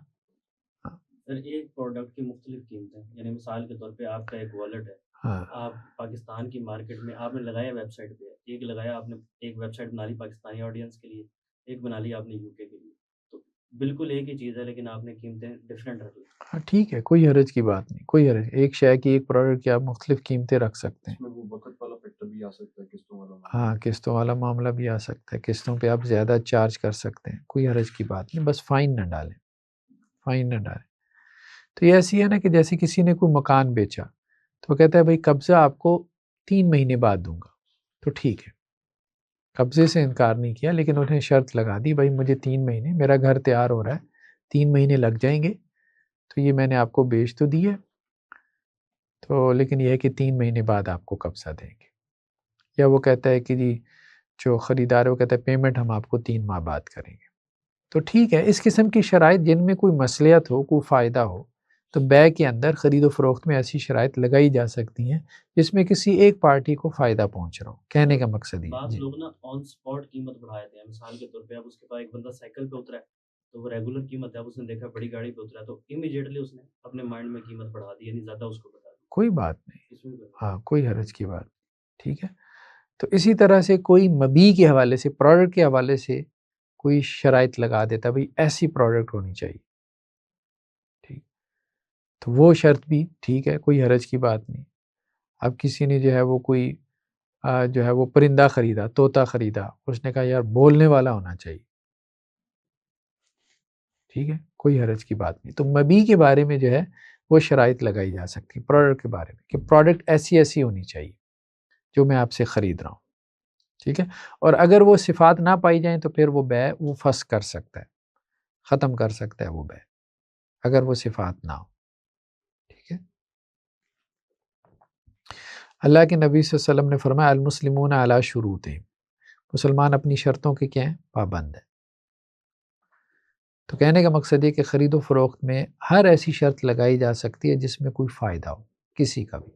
سر ایک پروڈکٹ کی مختلف قیمتیں، یعنی مثال کے طور پہ آپ کا ایک والٹ ہے، ہاں آپ پاکستان کی مارکیٹ میں آپ نے لگایا ویب سائٹ پہ، ایک لگایا آپ نے، ایک ویب سائٹ بنا لی پاکستانی آڈینس کے لیے، ایک بنا لی آپ نے یو کے لیے، تو بالکل ایک ہی چیز ہے لیکن آپ نے قیمتیں ڈفرینٹ رکھ لی۔ ہاں ٹھیک ہے، کوئی حرج کی بات نہیں، کوئی حرج، ایک شے کی، ایک پروڈکٹ کی آپ مختلف قیمتیں رکھ سکتے ہیں۔ اس میں وہ وقت والا فیکٹر بھی آ سکتا ہے، قسطوں والا معاملہ۔ ہاں، قسطوں والا معاملہ بھی آ سکتا ہے، قسطوں پہ آپ زیادہ چارج کر سکتے ہیں، کوئی حرج کی بات نہیں، بس فائن نہ ڈالیں، فائن نہ ڈالیں۔ تو یہ ایسی ہے نا کہ جیسے کسی نے کوئی مکان بیچا تو وہ کہتا ہے بھائی قبضہ آپ کو 3 مہینے بعد دوں گا، تو ٹھیک ہے، قبضے سے انکار نہیں کیا، لیکن انہیں شرط لگا دی بھائی مجھے 3 مہینے، میرا گھر تیار ہو رہا ہے، 3 مہینے لگ جائیں گے، تو یہ میں نے آپ کو بیچ تو دی ہے، تو لیکن یہ ہے کہ 3 مہینے بعد آپ کو قبضہ دیں گے۔ یا وہ کہتا ہے کہ جی جو خریدار ہے وہ کہتا ہے پیمنٹ ہم آپ کو 3 ماہ بعد کریں گے، تو ٹھیک ہے۔ اس قسم کی شرائط جن میں کوئی مصلحت ہو، کوئی فائدہ ہو، تو بیع کے اندر، خرید و فروخت میں ایسی شرائط لگائی جا سکتی ہیں جس میں کسی ایک پارٹی کو فائدہ پہنچ رہا ہو، کہنے کا مقصد یہ بعض جی۔ لوگ نا آن سپاٹ قیمت بڑھا دیتے ہیں، مثال کے طور پہ اب اس کے پاس ایک بندہ سائیکل پہ اترا ہے تو وہ ریگولر قیمت ہے، اب اس نے دیکھا بڑی گاڑی پہ اترا ہے تو امیڈیٹلی اس نے اپنے مائنڈ میں قیمت بڑھا دی، یعنی زیادہ اس کو بتا دی، کوئی بات نہیں، اس میں کوئی ہاں کوئی حرج کی بات، ٹھیک ہے۔ تو اسی طرح سے کوئی مبیع کے حوالے سے، پروڈکٹ کے حوالے سے کوئی شرائط لگا دیتا بھئی ایسی پروڈکٹ ہونی چاہیے، ٹھیک، تو وہ شرط بھی ٹھیک ہے، کوئی حرج کی بات نہیں۔ اب کسی نے جو ہے وہ کوئی جو ہے وہ پرندہ خریدا، طوطا خریدا، اس نے کہا یار بولنے والا ہونا چاہیے، ٹھیک ہے، کوئی حرج کی بات نہیں۔ تو مبی کے بارے میں جو ہے وہ شرائط لگائی جا سکتی پروڈکٹ کے بارے میں، کہ پروڈکٹ ایسی ایسی ہونی چاہیے جو میں آپ سے خرید رہا ہوں، ٹھیک ہے۔ اور اگر وہ صفات نہ پائی جائیں تو پھر وہ بیع وہ فسخ کر سکتا ہے، ختم کر سکتا ہے وہ بیع، اگر وہ صفات نہ ہو، ٹھیک ہے۔ اللہ کے نبی صلی اللہ علیہ وسلم نے فرمایا المسلمون علی شروطہم، مسلمان اپنی شرطوں کے کیا ہیں؟ پابند ہیں۔ تو کہنے کا مقصد یہ کہ خرید و فروخت میں ہر ایسی شرط لگائی جا سکتی ہے جس میں کوئی فائدہ ہو کسی کا بھی،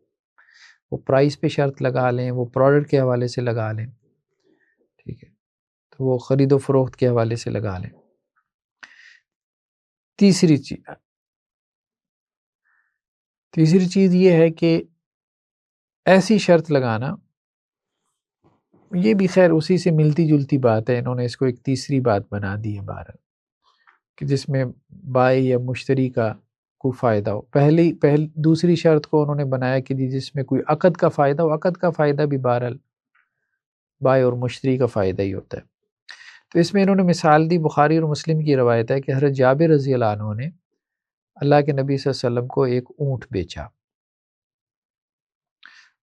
وہ پرائس پہ شرط لگا لیں، وہ پروڈکٹ کے حوالے سے لگا لیں، ٹھیک ہے، تو وہ خرید و فروخت کے حوالے سے لگا لیں۔ تیسری چیز یہ ہے کہ ایسی شرط لگانا، یہ بھی خیر اسی سے ملتی جلتی بات ہے، انہوں نے اس کو ایک تیسری بات بنا دی ہے بہرحال، کہ جس میں بائی یا مشتری کا کوئی فائدہ ہو۔ دوسری شرط کو انہوں نے بنایا کہ جس میں کوئی عقد کا فائدہ ہو، عقد کا فائدہ بھی بہرحال بائی اور مشتری کا فائدہ ہی ہوتا ہے۔ تو اس میں انہوں نے مثال دی، بخاری اور مسلم کی روایت ہے کہ حضرت جابر رضی اللہ عنہ نے اللہ کے نبی صلی اللہ علیہ وسلم کو ایک اونٹ بیچا،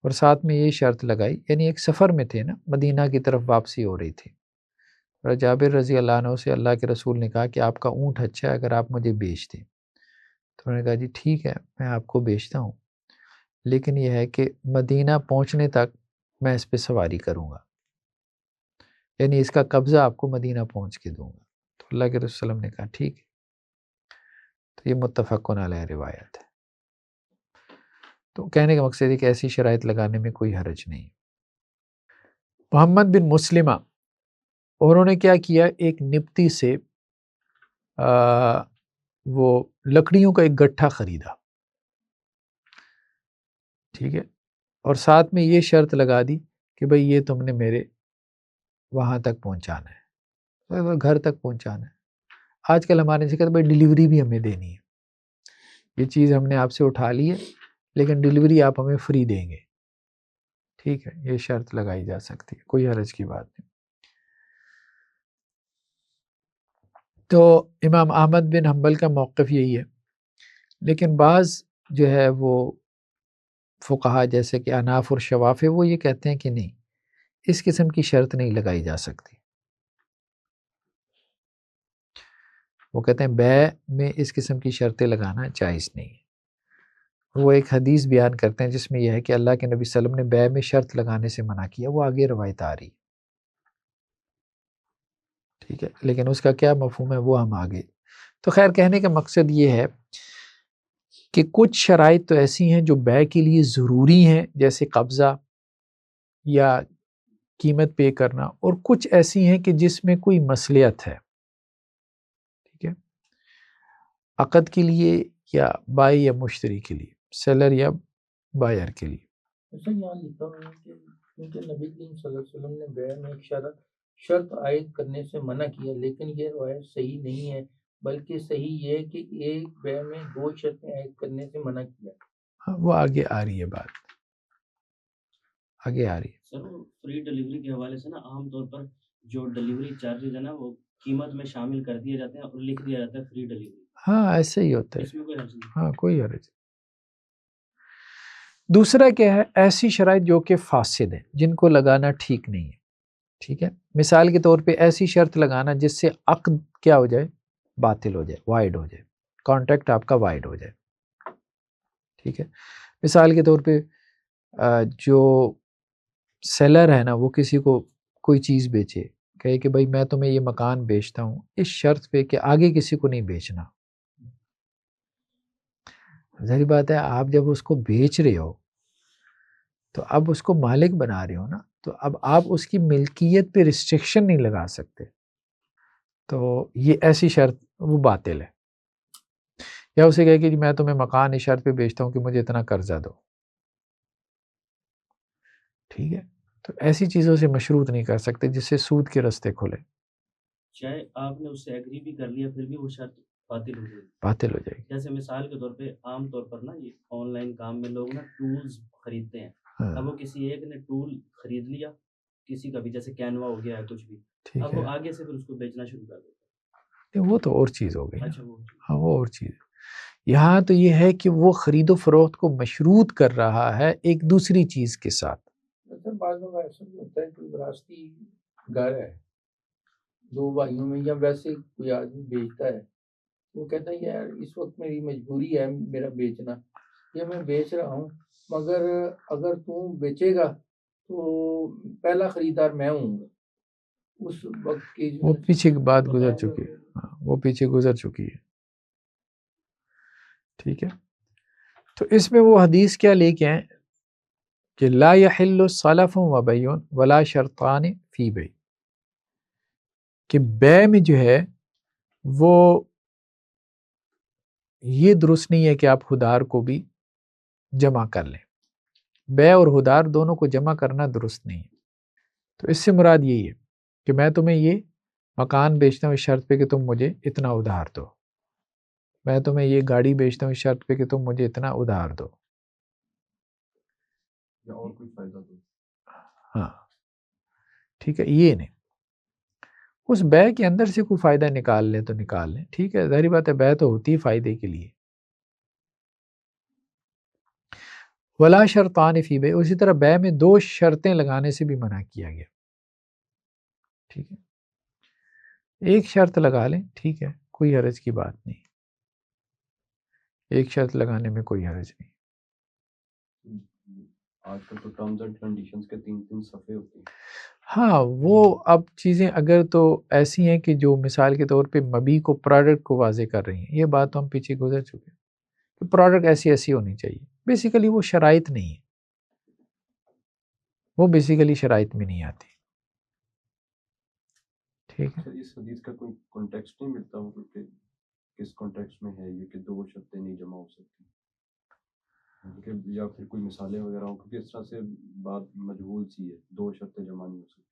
اور ساتھ میں یہ شرط لگائی، یعنی ایک سفر میں تھے نا، مدینہ کی طرف واپسی ہو رہی تھی، حضرت جابر رضی اللہ عنہ سے اللہ کے رسول نے کہا کہ آپ کا اونٹ اچھا ہے، اگر آپ مجھے بیچ دیں، تو انہوں نے کہا جی ٹھیک ہے میں آپ کو بیچتا ہوں، لیکن یہ ہے کہ مدینہ پہنچنے تک میں اس پہ سواری کروں گا، یعنی اس کا قبضہ آپ کو مدینہ پہنچ کے دوں گا۔ تو اللہ کے رسول صلی اللہ علیہ وسلم نے کہا ٹھیک ہے۔ تو یہ متفقن علیہ روایت ہے۔ تو کہنے کا مقصد ہے کہ ایسی شرائط لگانے میں کوئی حرج نہیں۔ محمد بن مسلمہ، انہوں نے کیا کیا، ایک نبتی سے وہ لکڑیوں کا ایک گٹھا خریدا، ٹھیک ہے، اور ساتھ میں یہ شرط لگا دی کہ بھئی یہ تم نے میرے وہاں تک پہنچانا ہے، گھر تک پہنچانا ہے۔ آج کل ہمارے سے کہتے بھائی ڈیلیوری بھی ہمیں دینی ہے، یہ چیز ہم نے آپ سے اٹھا لی ہے لیکن ڈیلیوری آپ ہمیں فری دیں گے، ٹھیک ہے، یہ شرط لگائی جا سکتی ہے، کوئی حرج کی بات نہیں۔ تو امام احمد بن حنبل کا موقف یہی ہے، لیکن بعض جو ہے وہ فقہا جیسے کہ اناف اور شواف ہے، وہ یہ کہتے ہیں کہ نہیں، اس قسم کی شرط نہیں لگائی جا سکتی، وہ کہتے ہیں بیع میں اس قسم کی شرطیں لگانا جائز نہیں ہے۔ وہ ایک حدیث بیان کرتے ہیں جس میں یہ ہے کہ اللہ کے نبی صلی اللہ علیہ وسلم نے بیع میں شرط لگانے سے منع کیا، وہ آگے روایت آ رہی، ٹھیک ہے، لیکن اس کا کیا مفہوم ہے وہ ہم آگے۔ تو خیر کہنے کا مقصد یہ ہے کہ کچھ شرائط تو ایسی ہیں جو بیع کے لیے ضروری ہیں، جیسے قبضہ یا قیمت پے کرنا، اور کچھ ایسی ہیں کہ جس میں کوئی مصلحت ہے، ٹھیک ہے، عقد کے لیے یا بائی یا مشتری کے لیے، سیلر یا بائر کے لیے۔ ایسا یہاں لکھا ہوا ہے کہ کیونکہ نبی کریم صلی اللہ علیہ وسلم نے بیع میں ایک شرط عائد کرنے سے منع کیا، لیکن یہ روایت صحیح نہیں ہے، بلکہ صحیح یہ ہے کہ ایک بیع میں دو شرطیں عائد کرنے سے منع کیا۔ ہاں وہ آگے آ رہی ہے، بات آگے آ رہی ہے۔ سر وہ فری ڈیلیوری کے حوالے سے نا عام طور پر جو ڈیلیوری چارجز ہے نا وہ قیمت میں شامل کر دیے جاتے ہیں اور لکھ دیا جاتا ہے فری ڈیلیوری، ہاں ایسے ہی ہوتا ہے، اس میں کوئی حرج نہیں۔ ہاں کوئی حرج نہیں۔ دوسرا کیا ہے، ایسی شرائط جو کہ فاسد ہیں، جن کو لگانا ٹھیک نہیں ہے، ٹھیک ہے، مثال کے طور پہ ایسی شرط لگانا جس سے عقد کیا ہو جائے، باطل ہو جائے، وائڈ ہو جائے، کانٹریکٹ آپ کا وائڈ ہو جائے، ٹھیک ہے۔ مثال کے طور پہ جو سیلر ہے نا وہ کسی کو کوئی چیز بیچے، کہے کہ بھائی میں تمہیں یہ مکان بیچتا ہوں اس شرط پہ کہ آگے کسی کو نہیں بیچنا، ظاہری بات ہے آپ جب اس کو بیچ رہے ہو تو اب اس کو مالک بنا رہے ہو نا، تو اب آپ اس کی ملکیت پہ ریسٹرکشن نہیں لگا سکتے، تو یہ ایسی شرط وہ باطل ہے۔ یا اسے کہے کہ میں تمہیں مکان اس شرط پہ بیچتا ہوں کہ مجھے اتنا قرضہ دو، ٹھیک ہے، تو ایسی چیزوں سے مشروط نہیں کر سکتے جس سے سود کے رستے کھلے، چاہے آپ نے اس سے ایگری بھی کر لیا پھر بھی وہ شرط باطل ہو گئی۔ باطل ہو جائے گی۔ جیسے مثال کے طور پہ عام طور پر نا یہ آن لائن کام میں لوگ نا ٹولز خریدتے ہیں، ہاں اب وہ کسی ایک نے ٹول خرید لیا کسی کا بھی، جیسے کینوا ہو گیا ہے کچھ بھی، ٹھیک اب ہے، وہ آگے سے پھر اس کو بیچنا شروع کر دیتا وہ تو اور چیز ہو گئی ہے۔ نا، اچھا وہ ہاں وہ اور چیز. یہاں تو یہ ہے کہ وہ خرید و فروخت کو مشروط کر رہا ہے ایک دوسری چیز کے ساتھ. مطلب بعض لوگ ایسا بھی ہوتا ہے کہ وراثتی گھر ہے دو بھائیوں میں، یا ویسے کوئی آدمی بیچتا ہے، وہ کہتا ہے یار اس وقت میری مجبوری ہے میرا بیچنا، یہ میں بیچ رہا ہوں، مگر اگر تو بیچے گا تو پہلا خریدار میں ہوں گا. اس وقت کی جو وہ ہے پیچھے کی بات گزر چکی ہے، ہاں وہ پیچھے گزر چکی ہے. ٹھیک ہے، تو اس میں وہ حدیث کیا لے کے آئیں کہ لا یحل صلف و بیع ولا شرطان فی بیع، کہ بے میں جو ہے وہ یہ درست نہیں ہے کہ آپ خودار کو بھی جمع کر لیں. بے اور خودار دونوں کو جمع کرنا درست نہیں ہے. تو اس سے مراد یہی ہے کہ میں تمہیں یہ مکان بیچتا ہوں اس شرط پہ کہ تم مجھے اتنا ادھار دو، میں تمہیں یہ گاڑی بیچتا ہوں اس شرط پہ کہ تم مجھے اتنا ادھار دو. یا اور کوئی فائدہ دو. ہاں ٹھیک ہے، یہ نہیں اس بے کے اندر سے کوئی فائدہ نکال لیں تو نکال لیں، ٹھیک ہے، ظاہری بات ہے بے تو ہوتی ہے فائدے کے لیے. ولا شرطان فی بیع، اسی طرح بے میں دو شرطیں لگانے سے بھی منع کیا گیا. ٹھیک ہے، ایک شرط لگا لیں ٹھیک ہے، کوئی حرج کی بات نہیں، ایک شرط لگانے میں کوئی حرج نہیں. آج کل تو ٹرمز اینڈ کنڈیشنز کے 3 صفحے ہوتے ہیں. ہاں وہ اب چیزیں اگر تو ایسی ہیں کہ جو مثال کے طور پہ مبی کو پروڈکٹ کو واضح کر رہی ہیں، یہ بات تو ہم پیچھے گزر چکے ہیں کہ پروڈکٹ ایسی ایسی ہونی چاہیے. بیسیکلی وہ شرائط نہیں ہے، وہ بیسیکلی شرائط میں نہیں آتی. ٹھیک ہے، اچھا، اس حدیث کا کوئی کانٹیکسٹ نہیں ملتا، مطلب کہ کس کانٹیکسٹ میں ہے یہ کہ دو شرطیں نہیں جمع ہو سکتی، یا پھر کوئی مثالیں وغیرہ ہوں، کیونکہ اس طرح سے بات مجہول سی ہے، دو شرطیں جمع نہیں ہو سکتی.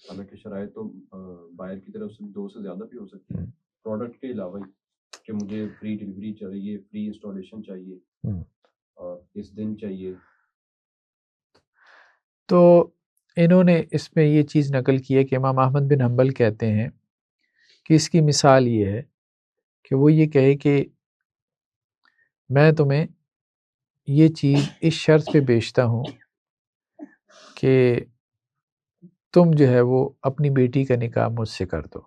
حالانکہ شرائط تو بائر کی طرف سے 2 سے زیادہ بھی ہو سکتی ہیں پروڈکٹ کے علاوہ ہی، کہ مجھے فری ڈلیوری چاہیے، فری انسٹالیشن چاہیے، اور اس دن چاہیے. تو انہوں نے اس میں یہ چیز نقل کی ہے کہ امام احمد بن حنبل کہتے ہیں کہ اس کی مثال یہ ہے کہ وہ یہ کہے کہ میں تمہیں یہ چیز اس شرط پہ بیچتا ہوں کہ تم جو ہے وہ اپنی بیٹی کا نکاح مجھ سے کر دو.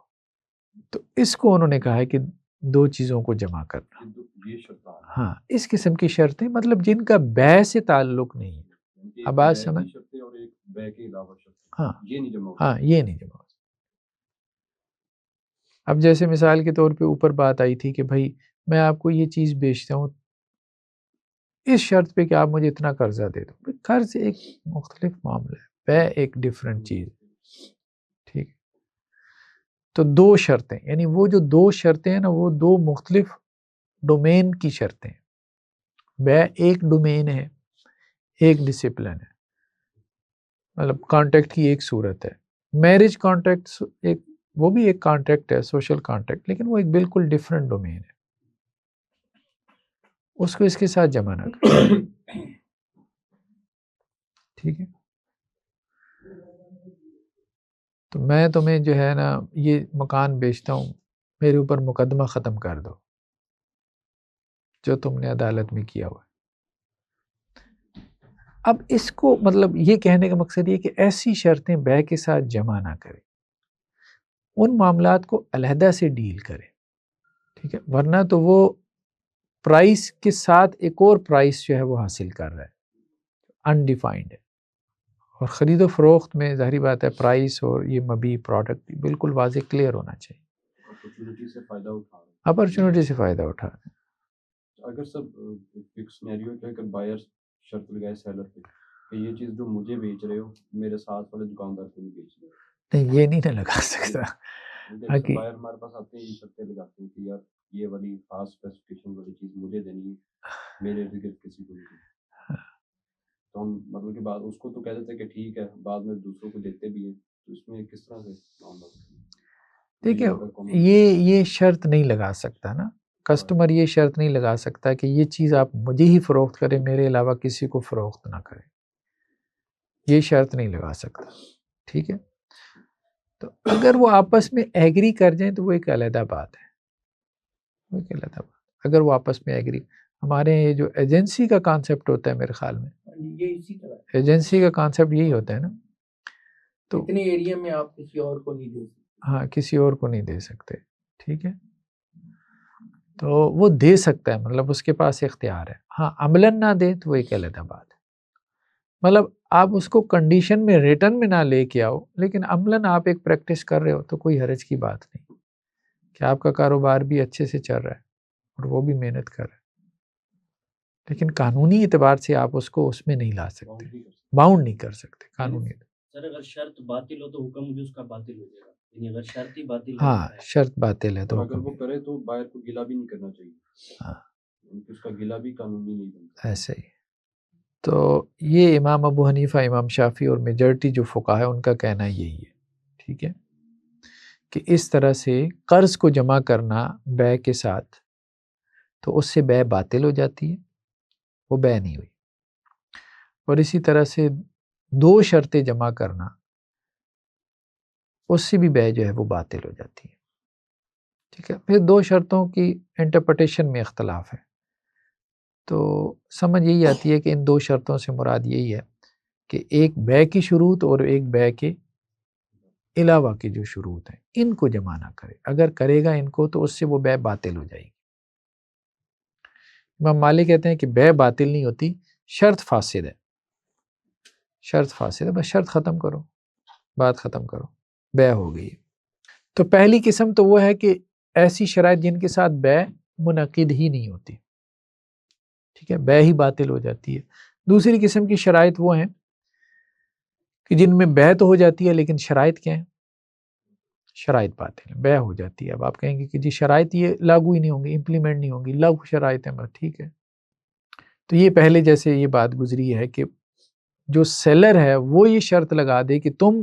تو اس کو انہوں نے کہا ہے کہ دو چیزوں کو جمع کرنا. یہ شرط ہاں اس قسم کی شرطیں مطلب جن کا بے سے تعلق نہیں ہے. اب بات سمجھ، اور ایک بے کے علاوہ شرط، ہاں یہ نہیں جمع ہو ہاں یہ نہیں جمع. اب جیسے مثال کے طور پہ اوپر بات آئی تھی کہ بھائی میں آپ کو یہ چیز بیچتا ہوں اس شرط پہ کہ آپ مجھے اتنا قرضہ دے دو. قرض ایک مختلف معاملہ ہے، بے ایک ڈیفرنٹ چیز. ٹھیک، تو دو شرطیں، یعنی وہ جو دو شرطیں ہیں نا وہ دو مختلف ڈومین کی شرطیں ہیں. بے ایک ڈومین ہے، ایک ڈسپلن ہے، مطلب کانٹیکٹ کی ایک صورت ہے. میرج کانٹیکٹ ایک، وہ بھی ایک کانٹیکٹ ہے، سوشل کانٹیکٹ، لیکن وہ ایک بالکل ڈیفرنٹ ڈومین ہے، اس کو اس کے ساتھ جمع نہ کریں. ٹھیک ہے، تو میں تمہیں جو ہے نا یہ مکان بیچتا ہوں، میرے اوپر مقدمہ ختم کر دو جو تم نے عدالت میں کیا ہوا ہے. اب اس کو مطلب یہ کہنے کا مقصد یہ کہ ایسی شرطیں بے کے ساتھ جمع نہ کریں، ان معاملات کو علیحدہ سے ڈیل کریں. ٹھیک ہے، ورنہ تو وہ پرائس کے ساتھ ایک اور پرائس جو ہے وہ حاصل کر رہا ہے، انڈیفائنڈ ہے. اور خرید و فروخت میں ظاہری بات ہے پرائس اور یہ مبی پروڈکٹ بالکل واضح کلیئر ہونا چاہیے. اپرچونٹی سے فائدہ اٹھا رہے ہیں. اپرچونٹی سے فائدہ اٹھا رہے ہیں. اگر سب ایک سینیریو ہے کہ اگر بائر شرط لگائے سیلر پہ کہ یہ چیز جو مجھے بیچ رہے ہو میرے ساتھ والے دکاندار کو نہیں بیچ رہے، نہیں یہ نہیں نہ لگا سکتا. بائر ہمارے پاس آتے ہیں یہ شرطیں لگاتے ہیں کہ یار یہ والی خاص اسپیسیفکیشن والی چیز مجھے دینی ہے، میرے ارد گرد کسی کو نہیں دینی. تو ہم مطلب کہ بعد اس کو تو کہہ دیتے ہیں کہ ٹھیک ہے، بعد میں دوسروں کو دیتے بھی ہیں. تو اس میں کس طرح سے معاملہ ہوتا ہے؟ دیکھیں یہ شرط نہیں لگا سکتا نا کسٹمر، یہ شرط نہیں لگا سکتا کہ یہ چیز آپ مجھے ہی فروخت کریں، میرے علاوہ کسی کو فروخت نہ کریں. یہ شرط نہیں لگا سکتا، ٹھیک ہے. تو اگر وہ آپس میں ایگری کر جائیں تو وہ ایک علیحدہ بات ہے، وہ ایک علیحدہ بات. اگر وہ آپس میں ایگری، ہمارے یہ جو ایجنسی کا کانسیپٹ ہوتا ہے میرے خیال میں، یہ اسی طرح ایجنسی کا کانسیپٹ یہی ہوتا ہے نا. تو اتنے ایریا میں آپ کسی اور کو نہیں دے سکتے. ہاں، کسی اور کو نہیں دے سکتے، ٹھیک ہے. تو وہ دے سکتا ہے، مطلب اس کے پاس اختیار ہے. ہاں، عملاً نہ دے تو وہ ایک علیحدہ بات ہے. مطلب آپ اس کو کنڈیشن میں ریٹرن میں نہ لے کے آؤ، لیکن عملاً آپ ایک پریکٹس کر رہے ہو تو کوئی حرج کی بات نہیں کہ آپ کا کاروبار بھی اچھے سے چل رہا ہے اور وہ بھی محنت کر رہا ہے. لیکن قانونی اعتبار سے آپ اس کو اس میں نہیں لا سکتے، باؤنڈ نہیں کر سکتے قانونی. سر اگر شرط باطل ہو تو حکم بھی اس کا باطل ہو جائے گا، یعنی اگر شرط ہی باطل ہے ہاں، شرط باطل ہے تو اگر وہ کرے تو بائر کو گلا بھی نہیں کرنا چاہیے. ہاں، اس کا گلا بھی قانونی نہیں بنتا. ایسے ہی. تو یہ امام ابو حنیفہ، امام شافعی اور میجورٹی جو فقہا ہے ان کا کہنا یہی ہے، ٹھیک ہے، کہ اس طرح سے قرض کو جمع کرنا بے کے ساتھ تو اس سے بے باطل ہو جاتی ہے، وہ بے نہیں ہوئی. اور اسی طرح سے 2 شرطیں جمع کرنا، اس سے بھی بے جو ہے وہ باطل ہو جاتی ہے، ٹھیک ہے. پھر 2 شرطوں کی انٹرپریٹیشن میں اختلاف ہے، تو سمجھ یہی آتی ہے کہ ان 2 شرطوں سے مراد یہی ہے کہ ایک بے کی شروط اور ایک بے کے علاوہ کی جو شروط ہیں ان کو جمع نہ کرے. اگر کرے گا ان کو تو اس سے وہ بے باطل ہو جائے گی. امام مالک کہتے ہیں کہ بے باطل نہیں ہوتی، شرط فاسد ہے، شرط فاسد ہے، بس شرط ختم کرو، بات ختم کرو، بے ہو گئی. تو پہلی قسم تو وہ ہے کہ ایسی شرائط جن کے ساتھ بے منعقد ہی نہیں ہوتی، ٹھیک ہے، بے ہی باطل ہو جاتی ہے. دوسری قسم کی شرائط وہ ہیں کہ جن میں بے تو ہو جاتی ہے لیکن شرائط کیا ہیں؟ شرائط باطل ہے، بے ہو جاتی ہے. اب آپ کہیں گے کہ جی شرائط یہ لاگو ہی نہیں ہوں گی، امپلیمنٹ نہیں ہوں گی، لاگو شرائط ہیں بس، ٹھیک ہے. تو یہ پہلے جیسے یہ بات گزری ہے کہ جو سیلر ہے وہ یہ شرط لگا دے کہ تم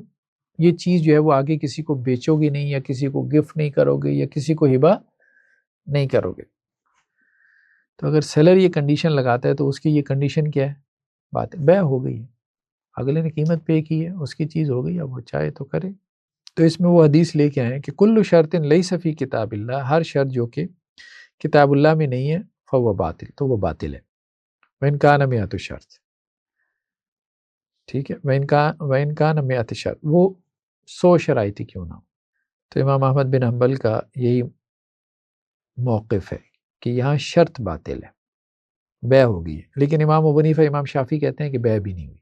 یہ چیز جو ہے وہ آگے کسی کو بیچو گے نہیں، یا کسی کو گفٹ نہیں کرو گے، یا کسی کو ہبہ نہیں کرو گے. تو اگر سیلر یہ کنڈیشن لگاتا ہے تو اس کی یہ کنڈیشن کیا ہے؟ بات بے ہو گئی ہے، اگلے نے قیمت پے کی ہے، اس کی چیز ہو گئی، اب وہ چاہے تو کرے. تو اس میں وہ حدیث لے کے آئے کہ کل شرط لیس فی کتاب اللہ، ہر شرط جو کہ کتاب اللہ میں نہیں ہے فہو باطل، تو وہ باطل ہے. وَإِنْ كَانَ مِئَةُ شرط، ٹھیک ہے، وَإِنْ كَانَ مِئَةُ شرط، وہ 100 شرائط ہی کیوں نہ ہو. تو امام احمد بن حنبل کا یہی موقف ہے کہ یہاں شرط باطل ہے، بے ہو گئی ہے. لیکن امام ابو حنیفہ، امام شافعی کہتے ہیں کہ بے بھی نہیں ہوئی.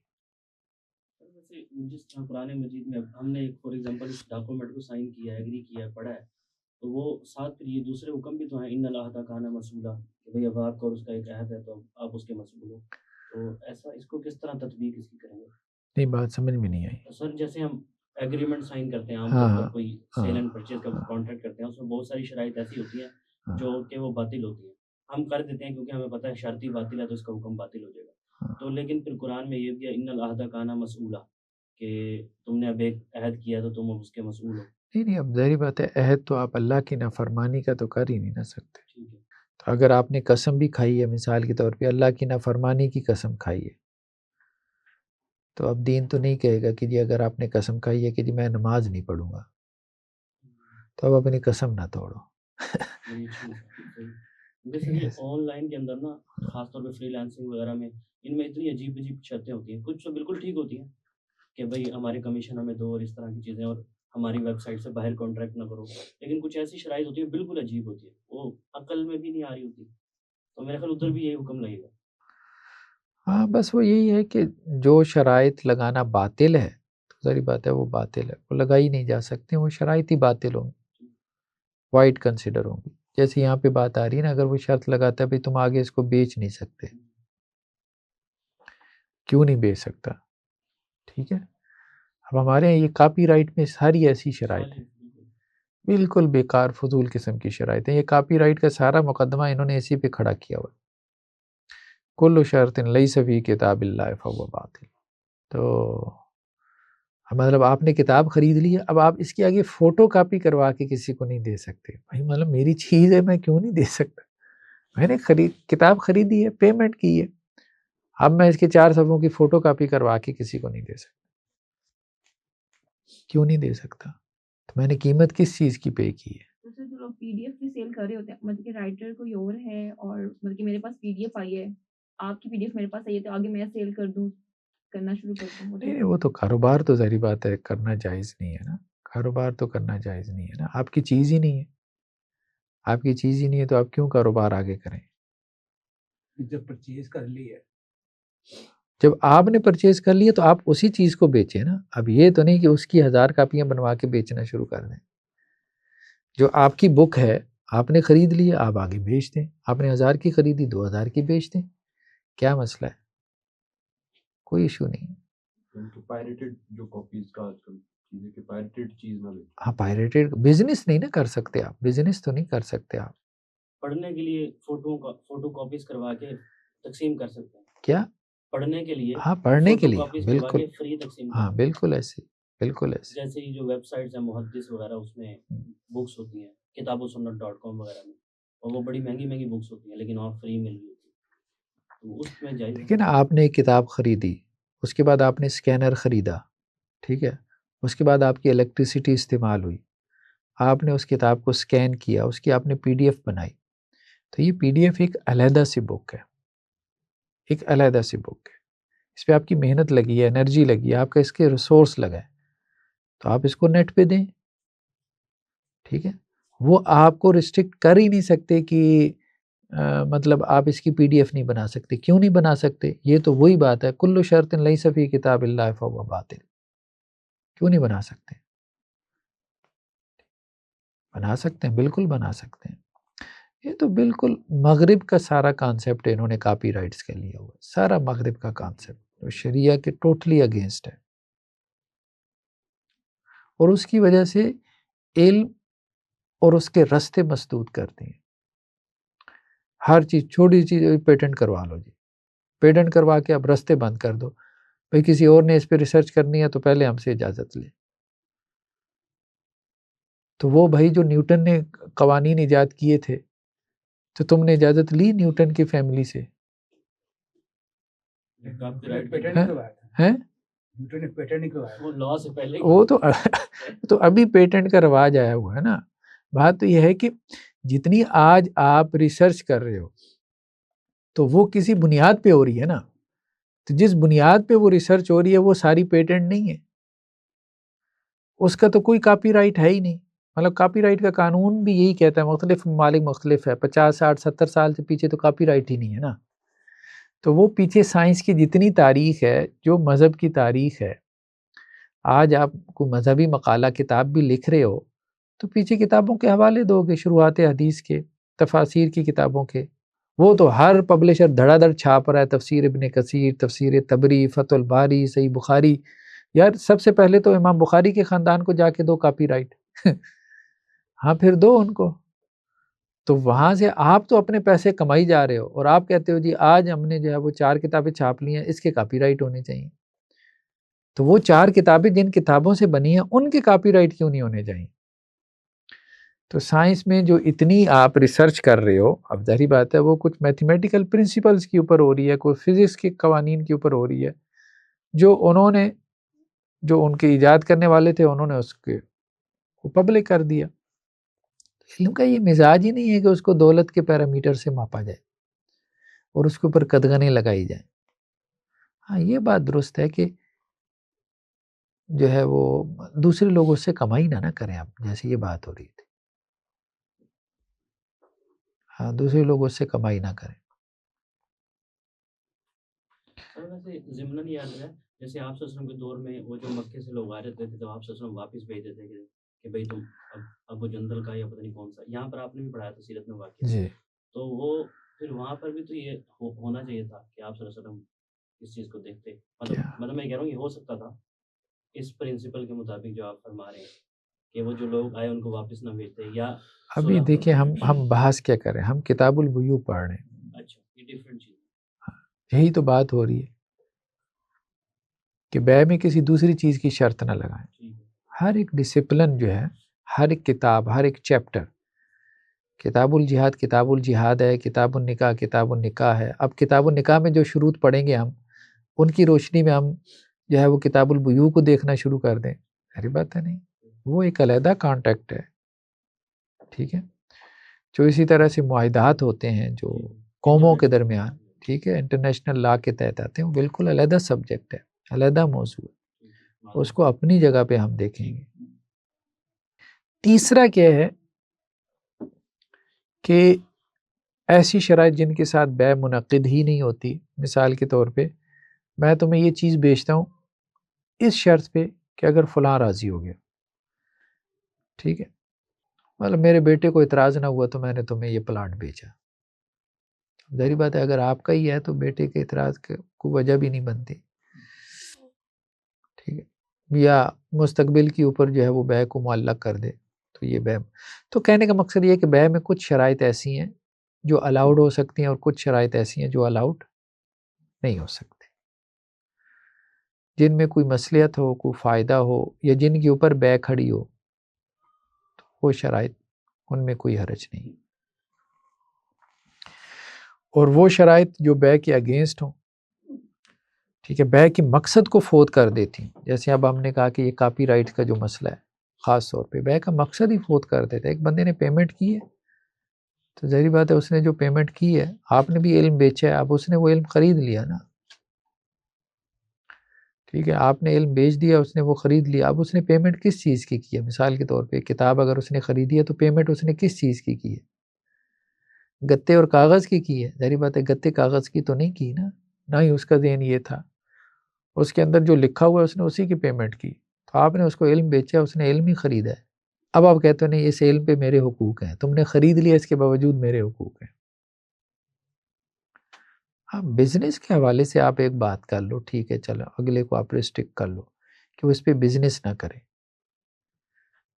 جس طرح قرآن مجید میں ہم نے فار ایگزامپل اس ڈاکومنٹ کو سائن کیا ہے، ایگری کیا ہے، پڑھا ہے، تو وہ ساتھ پھر یہ دوسرے حکم بھی تو ہیں، ان العہد کان مسئولا، کہ بھئی اب آپ کا اور اس کا ایک عہد ہے تو آپ اس کے مسئول ہو. تو ایسا اس کو کس طرح تطبیق اس کی کریں گے؟ نہیں، بات سمجھ میں نہیں آئی. سر جیسے ہم ایگریمنٹ سائن کرتے ہیں عام ہاں طور پر، کوئی سیل اینڈ پرچیز کا ہاں کانٹریکٹ کرتے ہیں، اس میں بہت ساری شرائط ایسی ہوتی ہیں ہاں جو کہ وہ باطل ہوتی ہیں. ہم کر دیتے ہیں کیونکہ ہمیں پتہ ہے شرط ہی باطل ہے تو اس کا حکم باطل ہو جائے گا. ہاں. تو لیکن پھر قرآن میں یہ بھی ہے ان العہد کان مسئولا، کہ تم نے اب ایک عہد کیا تو تم اب اس کے مسئول ہو. نہیں، اب ظاہری بات ہے، عہد تو آپ اللہ کی نافرمانی کا تو کر ہی نہیں نہ سکتے. ٹھیک ہے. تو اگر آپ نے قسم بھی کھائی ہے، مثال کے طور پہ اللہ کی نافرمانی کی قسم کھائی ہے، تو اب دین تو نہیں کہے گا کہ جی اگر آپ نے قسم کھائی ہے کہ جی میں نماز نہیں پڑھوں گا تو اب اپنی قسم نہ توڑو. جیسے یہ آن لائن کے اندر نا، خاص طور پہ فری لانسنگ وغیرہ میں، ان میں اتنی عجیب عجیب شرطیں ہوتی ہیں. کچھ تو بالکل ٹھیک ہوتی ہیں کہ بھئی ہماری کمیشن ہمیں دو اور اس طرح کی چیزیں، اور ہماری ویب سائٹ سے باہر کانٹریکٹ نہ کرو. لیکن کچھ ایسی شرائط ہوتی ہیں بالکل عجیب ہوتی ہے، وہ عقل میں بھی نہیں آ رہی ہوتی. تو میرے خیال ادھر بھی یہی حکم لگے گا. ہاں، بس وہ یہی ہے کہ جو شرائط لگانا باطل ہے، ظاہری بات ہے وہ باطل ہے، وہ لگائی نہیں جا سکتے، وہ شرائط ہی باطل ہوں گی، وائٹ کنسیڈر ہوں گی. جیسے یہاں پہ بات آ رہی ہے نا، اگر وہ شرط لگاتا ہے بھئی تم آگے اس کو بیچ نہیں سکتے، کیوں نہیں بیچ سکتا، ٹھیک ہے. اب ہمارے یہ کاپی رائٹ میں ساری ایسی شرائط ہیں، بالکل بیکار فضول قسم کی شرائط ہیں. یہ کاپی رائٹ کا سارا مقدمہ انہوں نے اسی پہ کھڑا کیا ہوا، کل شرط لیس فی کتاب اللہ فہو باطل. تو مطلب آپ نے کتاب خرید لی ہے، اب آپ اس کی آگے فوٹو کاپی کروا کے کسی کو نہیں دے سکتے. بھائی مطلب میری چیز ہے، میں کیوں نہیں دے سکتا؟ میں نے کتاب خریدی ہے، پیمنٹ کی ہے، اب میں اس کے 4 صفحوں کی فوٹو کاپی کروا کے کسی کو نہیں دے سکتا. کیوں نہیں دے سکتا؟ تو میں نے قیمت کس چیز کی پے کی ہے؟ دوسرے جو لوگ پی ڈی ایف بھی سیل کر رہے ہوتے ہیں، مطلب کہ رائٹر کوئی اور ہے اور مطلب کہ میرے پاس پی ڈی ایف آئی ہے، آپ کی پی ڈی ایف میرے پاس آئی ہے تو آگے میں سیل کر دوں، کرنا شروع کر دوں. نہیں وہ تو کاروبار تو ظاہری بات ہے کرنا جائز نہیں ہے نا. کاروبار تو کرنا جائز نہیں ہے نا. آپ کی چیز ہی نہیں ہے. آپ کی چیز ہی نہیں ہے تو آپ کیوں کاروبار آگے کریں؟ جب پرچیز کر لی ہے، جب آپ نے پرچیز کر لیا تو آپ اسی چیز کو بیچیں نا. اب یہ تو نہیں کہ اس کی 1000 کاپیاں بنوا کے بیچنا شروع کر دیں. جو آپ کی بک ہے آپ نے خرید لی، آپ آگے بیچ دیں. آپ نے 1000 کی خریدی 2000 کی بیچ دیں. کیا مسئلہ ہے؟ کوئی ایشو نہیں. پائریٹڈ جو کاپیز کا آج کل چیز ہے کہ پائریٹڈ چیز نہ بیچیں. ہاں پائریٹڈ بزنس نہیں نا کر سکتے آپ. بزنس تو نہیں کر سکتے آپ. پڑھنے کے لیے فوٹو کاپیز کروا کے تقسیم کر سکتے ہیں. کیا؟ پڑھنے کے لیے ہاں پڑھنے کے فوٹو لیے کاپیز کروا بالکل. کے فری تقسیم ہاں کر. بالکل ایسے بالکل ایسے. جیسے یہ جو ویب سائٹس ہیں محدث وغیرہ اس میں بکس ہوتی ہیں kitabusunnat.com وغیرہ میں، اور وہ بڑی مہنگی مہنگی بکس ہوتی ہیں لیکن اور فری مل رہی ہوتی ہے، تو اس میں جائز ہے. دیکھیں نا آپ نے ایک کتاب خریدی، اس کے بعد آپ نے اسکینر خریدا، ٹھیک ہے، اس کے بعد آپ کی الیکٹریسٹی استعمال ہوئی، آپ نے اس کتاب کو اسکین کیا، اس کی آپ نے پی ڈی ایف بنائی. تو یہ پی ڈی ایف ایک علیحدہ سی بک ہے. ایک علیحدہ سی بک ہے. اس پہ آپ کی محنت لگی ہے، انرجی لگی ہے، آپ کا اس کے ریسورس لگا ہے، تو آپ اس کو نیٹ پہ دیں. ٹھیک ہے. وہ آپ کو ریسٹرکٹ کر ہی نہیں سکتے کہ مطلب آپ اس کی پی ڈی ایف نہیں بنا سکتے. کیوں نہیں بنا سکتے؟ یہ تو وہی بات ہے کل شرط لیس فی کتاب اللہ فہو باطل. کیوں نہیں بنا سکتے؟ بنا سکتے ہیں، بالکل بنا سکتے ہیں. یہ تو بالکل مغرب کا سارا کانسیپٹ انہوں نے کاپی رائٹس کے لیا ہوا ہے. سارا مغرب کا کانسیپٹ جو شریعہ کے ٹوٹلی اگینسٹ ہے، اور اس کی وجہ سے علم اور اس کے رستے مسدود کرتے ہیں. ہر چیز چھوٹی چیز پیٹنٹ کروا لو جی، پیٹنٹ کروا کے اب رستے بند کر دو. بھئی کسی اور نے اس پہ ریسرچ کرنی ہے تو پہلے ہم سے اجازت لے. تو وہ بھائی جو نیوٹن نے قوانین ایجاد کیے تھے تو تم نے اجازت لی نیوٹن کی فیملی سے؟ ہیں؟ وہ لاء سے پہلے وہ تو ابھی پیٹنٹ کا رواج آیا ہوا ہے نا. بات تو یہ ہے کہ جتنی آج آپ ریسرچ کر رہے ہو تو وہ کسی بنیاد پہ ہو رہی ہے نا. تو جس بنیاد پہ وہ ریسرچ ہو رہی ہے وہ ساری پیٹنٹ نہیں ہے، اس کا تو کوئی کاپی رائٹ ہے ہی نہیں. مطلب کاپی رائٹ کا قانون بھی یہی کہتا ہے، مختلف ممالک مختلف ہے. 50 60 70 سال سے پیچھے تو کاپی رائٹ ہی نہیں ہے نا. تو وہ پیچھے سائنس کی جتنی تاریخ ہے، جو مذہب کی تاریخ ہے، آج آپ کو مذہبی مقالہ کتاب بھی لکھ رہے ہو تو پیچھے کتابوں کے حوالے دو گے، شروحات حدیث کے، تفاسیر کی کتابوں کے. وہ تو ہر پبلشر دھڑا دھڑ چھاپ رہا ہے، تفسیر ابن کثیر، تفسیر تبری، فتح الباری، صحیح بخاری. یار سب سے پہلے تو امام بخاری کے خاندان کو جا کے دو کاپی رائٹ. ہاں پھر دو ان کو. تو وہاں سے آپ تو اپنے پیسے کمائی جا رہے ہو اور آپ کہتے ہو جی آج ہم نے جو ہے وہ 4 کتابیں چھاپ لی ہیں، اس کے کاپی رائٹ ہونے چاہیے. تو وہ 4 کتابیں جن کتابوں سے بنی ہیں ان کے کاپی رائٹ کیوں نہیں ہونے چاہیے؟ تو سائنس میں جو اتنی آپ ریسرچ کر رہے ہو، اب ظاہری بات ہے وہ کچھ میتھمیٹیکل پرنسپلز کے اوپر ہو رہی ہے، کوئی فزکس کے قوانین کے اوپر ہو رہی ہے، جو ان کے ایجاد کرنے والے تھے انہوں نے اس کے پبلک کر دیا. علم کا یہ مزاج ہی نہیں ہے کہ اس کو دولت کے پیرامیٹر سے ماپا جائے اور اس کے اوپر قدغنیں لگائی جائیں. ہاں یہ بات درست ہے کہ جو ہے وہ دوسرے لوگوں سے کمائی نہ کریں آپ، جیسے یہ بات ہو رہی تھی. ہاں دوسرے لوگوں سے کمائی نہ کریں. سر ویسے ضمن یاد ہے جیسے آپ صلی اللہ علیہ وسلم کے دور میں وہ جو مکے سے لوگ آ رہے تھے تو آپ صلی اللہ علیہ وسلم واپس بھیج دیتے تھے کہ بھائی تم اب ابو جندل کا یا پتہ نہیں کون سا، یہاں پر آپ نے بھی پڑھایا تھا سیرت میں واقعہ. جی تو وہ پھر وہاں پر بھی تو یہ ہونا چاہیے تھا کہ آپ صلی اللہ علیہ وسلم اس چیز کو دیکھتے. مطلب میں کہہ رہا ہوں یہ ہو سکتا تھا اس پرنسپل کے مطابق جو آپ فرما رہے ہیں کہ وہ جو لوگ آئے ان کو واپس نہ بھیجتے. یا ابھی دیکھیں ہم بحث کیا کریں، ہم کتاب البیوع پڑھ رہے ہیں. اچھا یہ ڈیفرنٹ چیز. یہی تو بات ہو رہی ہے کہ بیع میں کسی دوسری چیز کی شرط نہ لگائیں. ہر ایک ڈسپلن جو ہے، ہر ایک کتاب، ہر ایک چیپٹر کتاب الجہاد ہے، کتاب النکاح ہے. اب کتاب النکاح میں جو شروط پڑھیں گے ہم، ان کی روشنی میں ہم جو ہے وہ کتاب البیوع کو دیکھنا شروع کر دیں، ظاہر بات ہے نہیں، وہ ایک علیحدہ کانٹیکٹ ہے. ٹھیک ہے، جو اسی طرح سے معاہدات ہوتے ہیں جو قوموں کے درمیان، ٹھیک ہے، انٹرنیشنل لا کے تحت آتے ہیں، وہ بالکل علیحدہ سبجیکٹ ہے، علیحدہ موضوع ہے، اس کو اپنی جگہ پہ ہم دیکھیں گے. تیسرا کیا ہے کہ ایسی شرائط جن کے ساتھ بیع منعقد ہی نہیں ہوتی. مثال کے طور پہ میں تمہیں یہ چیز بیچتا ہوں اس شرط پہ کہ اگر فلاں راضی ہو گیا، ٹھیک ہے، مطلب میرے بیٹے کو اعتراض نہ ہوا تو میں نے تمہیں یہ پلاٹ بیچا. ظاہری بات ہے اگر آپ کا ہی ہے تو بیٹے کے اعتراض کو وجہ بھی نہیں بنتی. ٹھیک ہے، یا مستقبل کے اوپر جو ہے وہ بیع کو معلق کر دے تو یہ بیع. تو کہنے کا مقصد یہ ہے کہ بیع میں کچھ شرائط ایسی ہیں جو الاؤڈ ہو سکتی ہیں اور کچھ شرائط ایسی ہیں جو الاؤڈ نہیں ہو سکتی، جن میں کوئی مصلحت ہو، کوئی فائدہ ہو، یا جن کے اوپر بیع کھڑی ہو، تو وہ شرائط ان میں کوئی حرج نہیں. اور وہ شرائط جو بیع کے اگینسٹ ہوں، ٹھیک ہے، بیع کے مقصد کو فوت کر دیتی، جیسے اب ہم نے کہا کہ یہ کاپی رائٹ کا جو مسئلہ ہے خاص طور پہ بیع کا مقصد ہی فوت کر دیتا ہے. ایک بندے نے پیمنٹ کی ہے تو ظاہری بات ہے اس نے جو پیمنٹ کی ہے، آپ نے بھی علم بیچا ہے، اب اس نے وہ علم خرید لیا نا. ٹھیک ہے، آپ نے علم بیچ دیا، اس نے وہ خرید لیا. اب اس نے پیمنٹ کس چیز کی ہے؟ مثال کے طور پہ کتاب اگر اس نے خریدی ہے تو پیمنٹ اس نے کس چیز کی ہے؟ گتے اور کاغذ کی ہے. ظاہری بات ہے گتے کاغذ کی تو نہیں کی نا، نہ ہی اس کا ذہن یہ تھا. اس کے اندر جو لکھا ہوا ہے اس نے اسی کی پیمنٹ کی. تو آپ نے اس کو علم بیچا، اس نے علم ہی خریدا ہے. اب آپ کہتے ہو نہیں اس علم پہ میرے حقوق ہیں، تم نے خرید لیا اس کے باوجود میرے حقوق ہیں. ہاں، بزنس کے حوالے سے آپ ایک بات کر لو، ٹھیک ہے، چلو اگلے کو آپ ریسٹرکٹ کر لو کہ وہ اس پہ بزنس نہ کرے،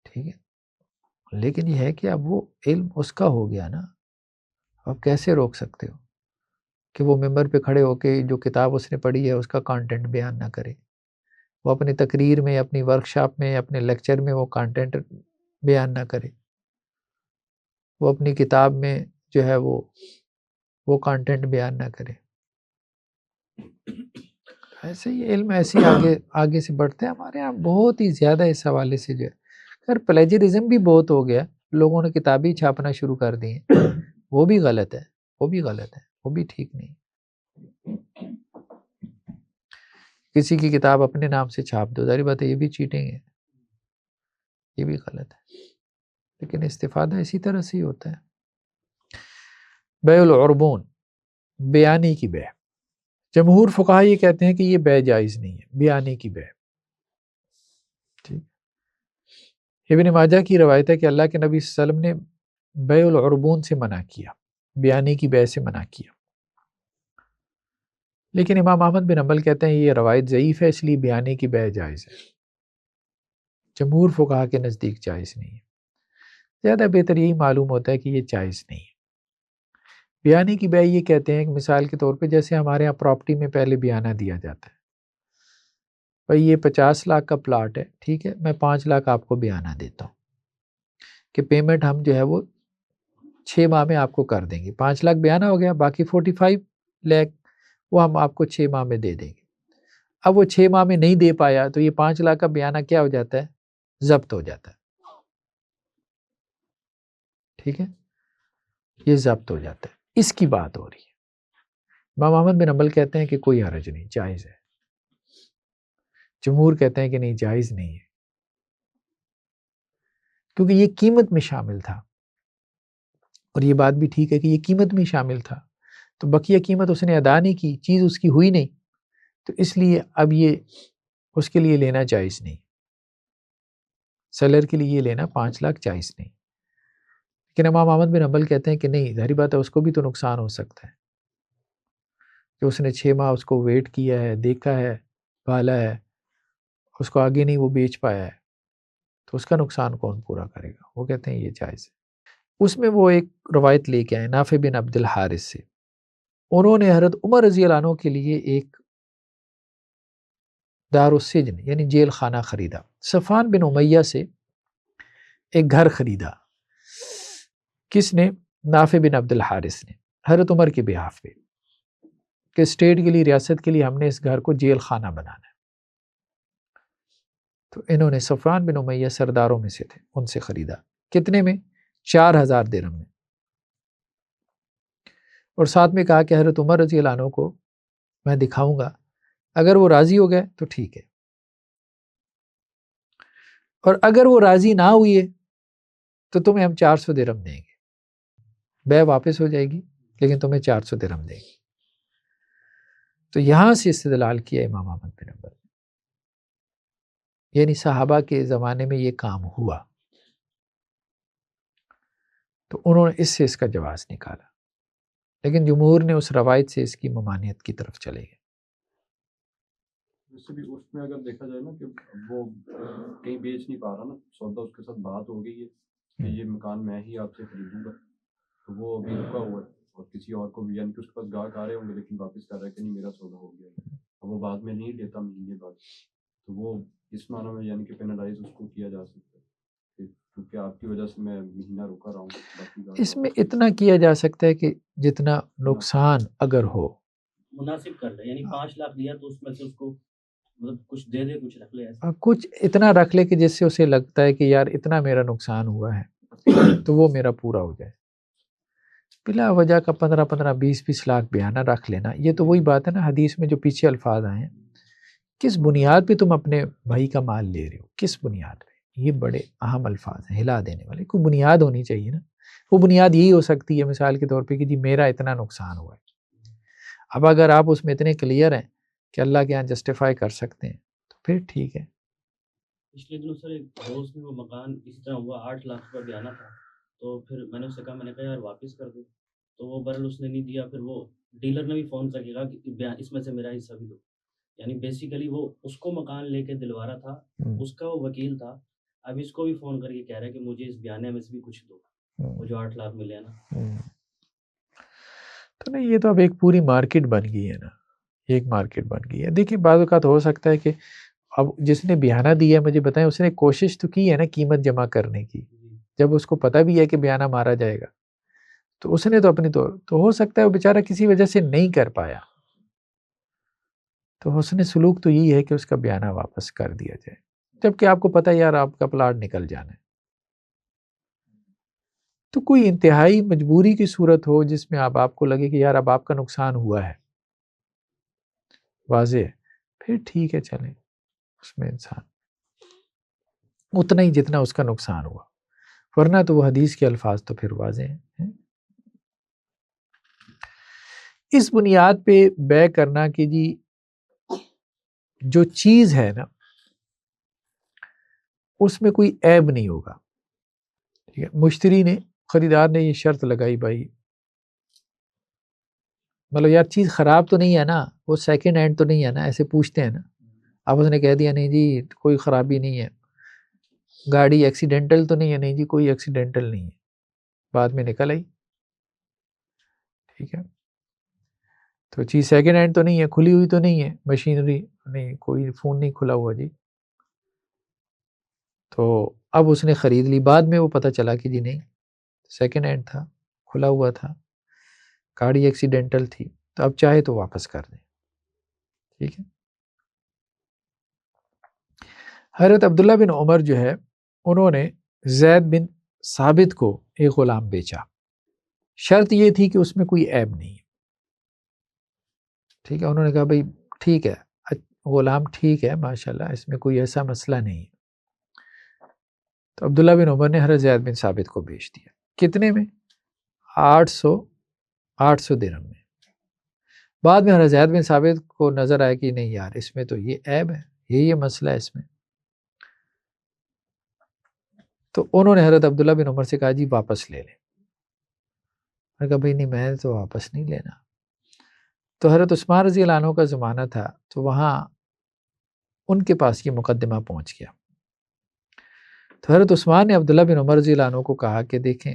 ٹھیک ہے، لیکن یہ ہے کہ اب وہ علم اس کا ہو گیا نا. آپ کیسے روک سکتے ہو کہ وہ ممبر پہ کھڑے ہو کے جو کتاب اس نے پڑھی ہے اس کا کانٹینٹ بیان نہ کرے، وہ اپنی تقریر میں، اپنی ورکشاپ میں، اپنے لیکچر میں وہ کانٹینٹ بیان نہ کرے، وہ اپنی کتاب میں جو ہے وہ کانٹینٹ بیان نہ کرے. ایسے ہی علم ایسے آگے سے بڑھتے ہیں. ہمارے یہاں بہت ہی زیادہ اس حوالے سے جو ہے خیر پلیجرزم بھی بہت ہو گیا، لوگوں نے کتابیں چھاپنا شروع کر دی ہیں، وہ بھی غلط ہے، وہ بھی ٹھیک نہیں. کسی کی کتاب اپنے نام سے چھاپ دو، ظاہر بات ہے یہ بھی چیٹنگ ہے، یہ بھی غلط ہے. لیکن استفادہ اسی طرح سے ہی ہوتا ہے. بیع العربون، بیانی کی بیع. جمہور فقہا یہ کہتے ہیں کہ یہ بیع جائز نہیں ہے، بیانی کی بیع. ٹھیک، ابن ماجہ کی روایت ہے کہ اللہ کے نبی صلی اللہ علیہ وسلم نے بیع العربون سے منع کیا، بیانی کی بیع سے منع کیا. لیکن امام احمد بن حنبل کہتے ہیں یہ روایت ضعیف ہے، اس لیے بیانی کی بیع جائز ہے. جمہور فقہا کے نزدیک جائز نہیں ہے. زیادہ بہتر یہی معلوم ہوتا ہے کہ یہ جائز نہیں ہے. بیانی کی بیع یہ کہتے ہیں کہ مثال کے طور پہ جیسے ہمارے یہاں پراپرٹی میں پہلے بیانہ دیا جاتا ہے، بھائی یہ 50 لاکھ کا پلاٹ ہے، ٹھیک ہے، میں 5 لاکھ آپ کو بیانہ دیتا ہوں کہ پیمنٹ ہم جو ہے وہ 6 ماہ میں آپ کو کر دیں گے. 5 لاکھ بیانہ ہو گیا، باقی 45 لاکھ وہ ہم آپ کو 6 ماہ میں دے دیں گے. اب وہ 6 ماہ میں نہیں دے پایا تو یہ 5 لاکھ کا بیانہ کیا ہو جاتا ہے؟ ضبط ہو جاتا ہے. ٹھیک ہے، یہ ضبط ہو جاتا ہے. اس کی بات ہو رہی ہے. امام احمد بن حنبل کہتے ہیں کہ کوئی حرج نہیں، جائز ہے. جمہور کہتے ہیں کہ نہیں، جائز نہیں ہے، کیونکہ یہ قیمت میں شامل تھا. اور یہ بات بھی ٹھیک ہے کہ یہ قیمت میں شامل تھا، تو بقیہ قیمت اس نے ادا نہیں کی، چیز اس کی ہوئی نہیں، تو اس لیے اب یہ اس کے لیے لینا جائز نہیں. سیلر کے لیے یہ لینا 5 لاکھ جائز نہیں. لیکن امام احمد بن حنبل کہتے ہیں کہ نہیں، ظاہری بات ہے اس کو بھی تو نقصان ہو سکتا ہے کہ اس نے 6 ماہ اس کو ویٹ کیا ہے، دیکھا ہے، پالا ہے، اس کو آگے نہیں وہ بیچ پایا ہے، تو اس کا نقصان کون پورا کرے گا؟ وہ کہتے ہیں یہ جائز ہے. اس میں وہ ایک روایت لے کے آئے نافع بن عبد الحارث سے، انہوں نے حضرت عمر رضی اللہ عنہ کے لیے ایک دار السجن یعنی جیل خانہ خریدا. صفوان بن امیہ سے ایک گھر خریدا کس نے؟ نافع بن عبد الحارث نے حضرت عمر کے بہاف پہ کہ اسٹیٹ کے لیے، ریاست کے لیے ہم نے اس گھر کو جیل خانہ بنانا ہے. تو انہوں نے صفوان بن امیہ سرداروں میں سے تھے، ان سے خریدا. کتنے میں؟ 4000 درہم میں. اور ساتھ میں کہا کہ حضرت عمر رضی اللہ عنہ کو میں دکھاؤں گا، اگر وہ راضی ہو گئے تو ٹھیک ہے، اور اگر وہ راضی نہ ہوئی ہے تو تمہیں ہم 400 درہم دیں گے. بے واپس ہو جائے گی لیکن تمہیں 400 درہم دیں گے. تو یہاں سے استدلال کیا امام احمد بن حنبل، یعنی صحابہ کے زمانے میں یہ کام ہوا، تو انہوں نے اس سے اس کا جواز نکالا. لیکن جمہور نے اس روایت سے اس کی ممانعت کی طرف چلے گئے. ویسے بھی اس میں اگر دیکھا جائے نا کہ وہ کہیں بیچ نہیں پا رہا نا، سودا اس کے ساتھ بات ہو گئی ہے کہ یہ مکان میں ہی آپ سے خریدوں گا، تو وہ ابھی رکا ہوا ہے اور کسی اور کو بھی، یعنی کہ اس کے پاس گاہک آ رہے ہوں گے لیکن واپس کر رہا ہے کہ نہیں میرا سودا ہو گیا ہے، اور وہ بعد میں نہیں لیتا مہینے بعد، تو وہ اس معنی میں یعنی کہ پینالائز اس کو کیا جا سکتا ہے کیونکہ آپ کی وجہ سے میں مہینہ رکا رہا ہوں. اس میں اتنا کیا جا سکتا ہے کہ جتنا نقصان اگر ہو مناسب کر لے، یعنی 5 لاکھ دیا تو اس میں سے اس کو مطلب کچھ دے دے، کچھ رکھ لے ایسا. کچھ اتنا رکھ لے کہ جس سے اسے لگتا ہے کہ یار اتنا میرا نقصان ہوا ہے تو وہ میرا پورا ہو جائے. بلا وجہ کا 15-20 لاکھ بیانہ رکھ لینا، یہ تو وہی بات ہے نا حدیث میں جو پیچھے الفاظ آئے ہیں، کس بنیاد پہ تم اپنے بھائی کا مال لے رہے ہو، کس بنیاد پہ؟ یہ بڑے اہم الفاظ ہیں، ہلا دینے والے. کوئی بنیاد ہونی چاہیے نا. وہ بنیاد یہی ہو سکتی ہے مثال کے طور پہ کہ جی میرا اتنا نقصان ہوا ہے. اب اگر آپ اس میں اتنے کلیئر ہیں کہ اللہ کے یہاں جسٹیفائی کر سکتے ہیں تو پھر ٹھیک ہے. پچھلے دنوں سر ایک دوست میں وہ مکان اس طرح ہوا، 8 لاکھ روپے بیانہ تھا، تو پھر میں نے اس سے کہا، میں نے کہا یار واپس کر دے، تو وہ بہرحال اس نے نہیں دیا. پھر وہ ڈیلر نے بھی فون کر کے کہا کہ اس میں سے میرا حصہ بھی دو. یعنی بیسیکلی وہ اس کو مکان لے کے دلوا رہا تھا، اس کا وہ وکیل تھا، اب اس کو بھی فون کر کے کہہ رہا ہے کہ مجھے اس بیانے میں سے بھی کچھ دو، وہ جو 8 لاکھ ملے نا. تو نہیں، یہ تو اب ایک پوری مارکیٹ بن گئی ہے نا، ایک مارکیٹ بن گئی ہے. دیکھیں بعض اوقات ہو سکتا ہے کہ اب جس نے بیانہ دیا ہے مجھے بتائیں، اس نے کوشش تو کی ہے نا قیمت جمع کرنے کی، جب اس کو پتہ بھی ہے کہ بیانہ مارا جائے گا تو اس نے تو اپنی تو ہو سکتا ہے وہ بیچارہ کسی وجہ سے نہیں کر پایا، تو حسن سلوک تو یہی ہے کہ اس کا بیانہ واپس کر دیا جائے، جبکہ آپ کو پتہ ہے یار آپ کا پلاٹ نکل جانا ہے. تو کوئی انتہائی مجبوری کی صورت ہو جس میں آپ کو لگے کہ یار اب آپ کا نقصان ہوا ہے، واضح ہے، پھر ٹھیک ہے، چلیں اس میں انسان اتنا ہی جتنا اس کا نقصان ہوا، ورنہ تو وہ حدیث کے الفاظ تو پھر واضح ہیں. اس بنیاد پہ بے کرنا کہ جی جو چیز ہے نا اس میں کوئی عیب نہیں ہوگا، ٹھیک ہے. مشتری نے، خریدار نے یہ شرط لگائی بھائی مطلب یار چیز خراب تو نہیں ہے نا، وہ سیکنڈ ہینڈ تو نہیں ہے نا، ایسے پوچھتے ہیں نا. اب اس نے کہہ دیا نہیں جی کوئی خرابی نہیں ہے، گاڑی ایکسیڈنٹل تو نہیں ہے، نہیں جی کوئی ایکسیڈنٹل نہیں ہے، بعد میں نکل آئی، ٹھیک ہے. تو چیز سیکنڈ ہینڈ تو نہیں ہے، کھلی ہوئی تو نہیں ہے، مشینری نہیں، کوئی فون نہیں کھلا ہوا جی. تو اب اس نے خرید لی، بعد میں وہ پتہ چلا کہ جی نہیں سیکنڈ ہینڈ تھا، کھلا ہوا تھا، گاڑی ایکسیڈنٹل تھی، تو اب چاہے تو واپس کر دیں، ٹھیک ہے. حضرت عبداللہ بن عمر جو ہے انہوں نے زید بن ثابت کو ایک غلام بیچا، شرط یہ تھی کہ اس میں کوئی عیب نہیں ہے، ٹھیک ہے. انہوں نے کہا بھائی ٹھیک ہے غلام ٹھیک ہے ماشاءاللہ، اس میں کوئی ایسا مسئلہ نہیں ہے. تو عبداللہ بن عمر نے حضرت زید بن ثابت کو بیچ دیا. کتنے میں؟ 800 درہم میں. بعد میں حضرت زید بن ثابت کو نظر آیا کہ نہیں یار اس میں تو یہ عیب ہے، یہ مسئلہ ہے اس میں. تو انہوں نے حضرت عبداللہ بن عمر سے کہا جی واپس لے لیں. میں نے کہا بھائی نہیں میں تو واپس نہیں لینا. تو حضرت عثمان رضی اللہ عنہ کا زمانہ تھا، تو وہاں ان کے پاس یہ مقدمہ پہنچ گیا. تو حضرت عثمان نے عبداللہ بن عمر رضی اللہ عنہ کو کہا کہ دیکھیں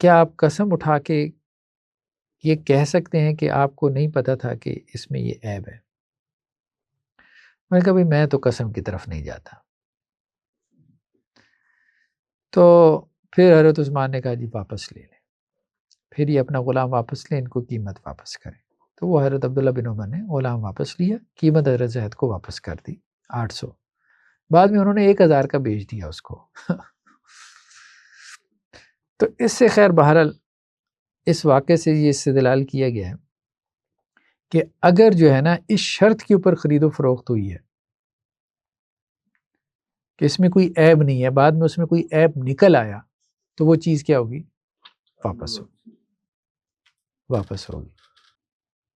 کیا آپ قسم اٹھا کے یہ کہہ سکتے ہیں کہ آپ کو نہیں پتا تھا کہ اس میں یہ عیب ہے؟ میں نے کہا بھائی میں تو قسم کی طرف نہیں جاتا. تو پھر حضرت عثمان نے کہا جی واپس لے لیں، پھر یہ اپنا غلام واپس لیں، ان کو قیمت واپس کریں۔ تو وہ حضرت عبداللہ بن عمر نے غلام واپس لیا، قیمت حضرت زید کو واپس کر دی 800، بعد میں انہوں نے 1000 کا بیچ دیا اس کو۔ تو اس سے خیر بہرحال اس واقعے سے یہ استدلال کیا گیا ہے کہ اگر جو ہے نا اس شرط کے اوپر خرید و فروخت ہوئی ہے کہ اس میں کوئی عیب نہیں ہے، بعد میں اس میں کوئی عیب نکل آیا، تو وہ چیز کیا ہوگی؟ واپس ہوگی۔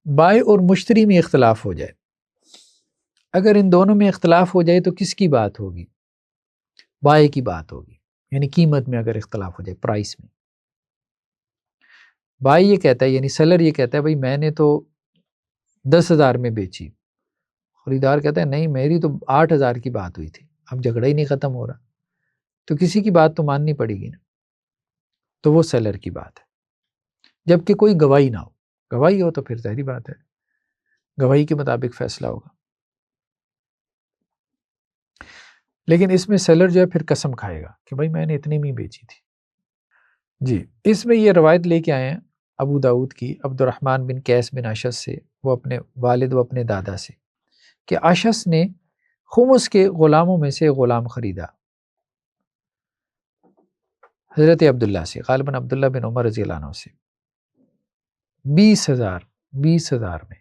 بائع اور مشتری میں اختلاف ہو جائے، اگر ان دونوں میں اختلاف ہو جائے تو کس کی بات ہوگی؟ بائع کی بات ہوگی، یعنی قیمت میں اگر اختلاف ہو جائے، پرائس میں۔ بائع یہ کہتا ہے، یعنی سیلر یہ کہتا ہے بھائی میں نے تو 10,000 میں بیچی، خریدار کہتا ہے نہیں میری تو 8,000 کی بات ہوئی تھی، اب جھگڑا ہی نہیں ختم ہو رہا، تو کسی کی بات تو ماننی پڑے گی نا، تو وہ سیلر کی بات ہے، جبکہ کوئی گواہی نہ ہو۔ گواہی ہو تو پھر ظاہری بات ہے گواہی کے مطابق فیصلہ ہوگا، لیکن اس میں سیلر جو ہے پھر قسم کھائے گا کہ بھائی میں نے اتنے میں بیچی تھی۔ جی، اس میں یہ روایت لے کے آئے ہیں ابو داؤد کی عبد الرحمن بن قیس بن اشعث سے، وہ اپنے والد و اپنے دادا سے، کہ اشعث نے خمس کے غلاموں میں سے غلام خریدا حضرت عبداللہ سے، غالباً عبداللہ بن عمر رضی اللہ عنہ سے، 20,000 میں۔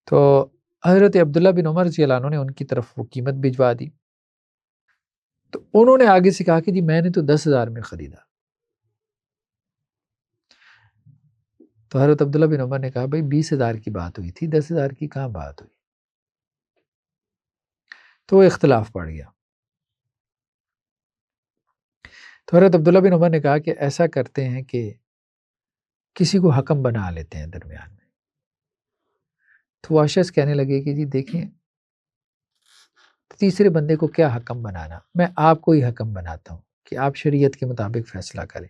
تو حضرت عبداللہ بن عمر رضی اللہ عنہ نے ان کی طرف وہ قیمت بھجوا دی، تو انہوں نے آگے سے کہا کہ جی میں نے تو 10,000 میں خریدا۔ تو حضرت عبداللہ بن عمر نے کہا بھائی 20,000 کی بات ہوئی تھی، 10,000 کی کہاں بات ہوئی؟ تو وہ اختلاف پڑ گیا۔ تو حضرت عبداللہ بن عمر نے کہا کہ ایسا کرتے ہیں کہ کسی کو حکم بنا لیتے ہیں درمیان میں۔ تو وہ اشعث کہنے لگے کہ جی دیکھیں تیسرے بندے کو کیا حکم بنانا، میں آپ کو ہی حکم بناتا ہوں کہ آپ شریعت کے مطابق فیصلہ کریں۔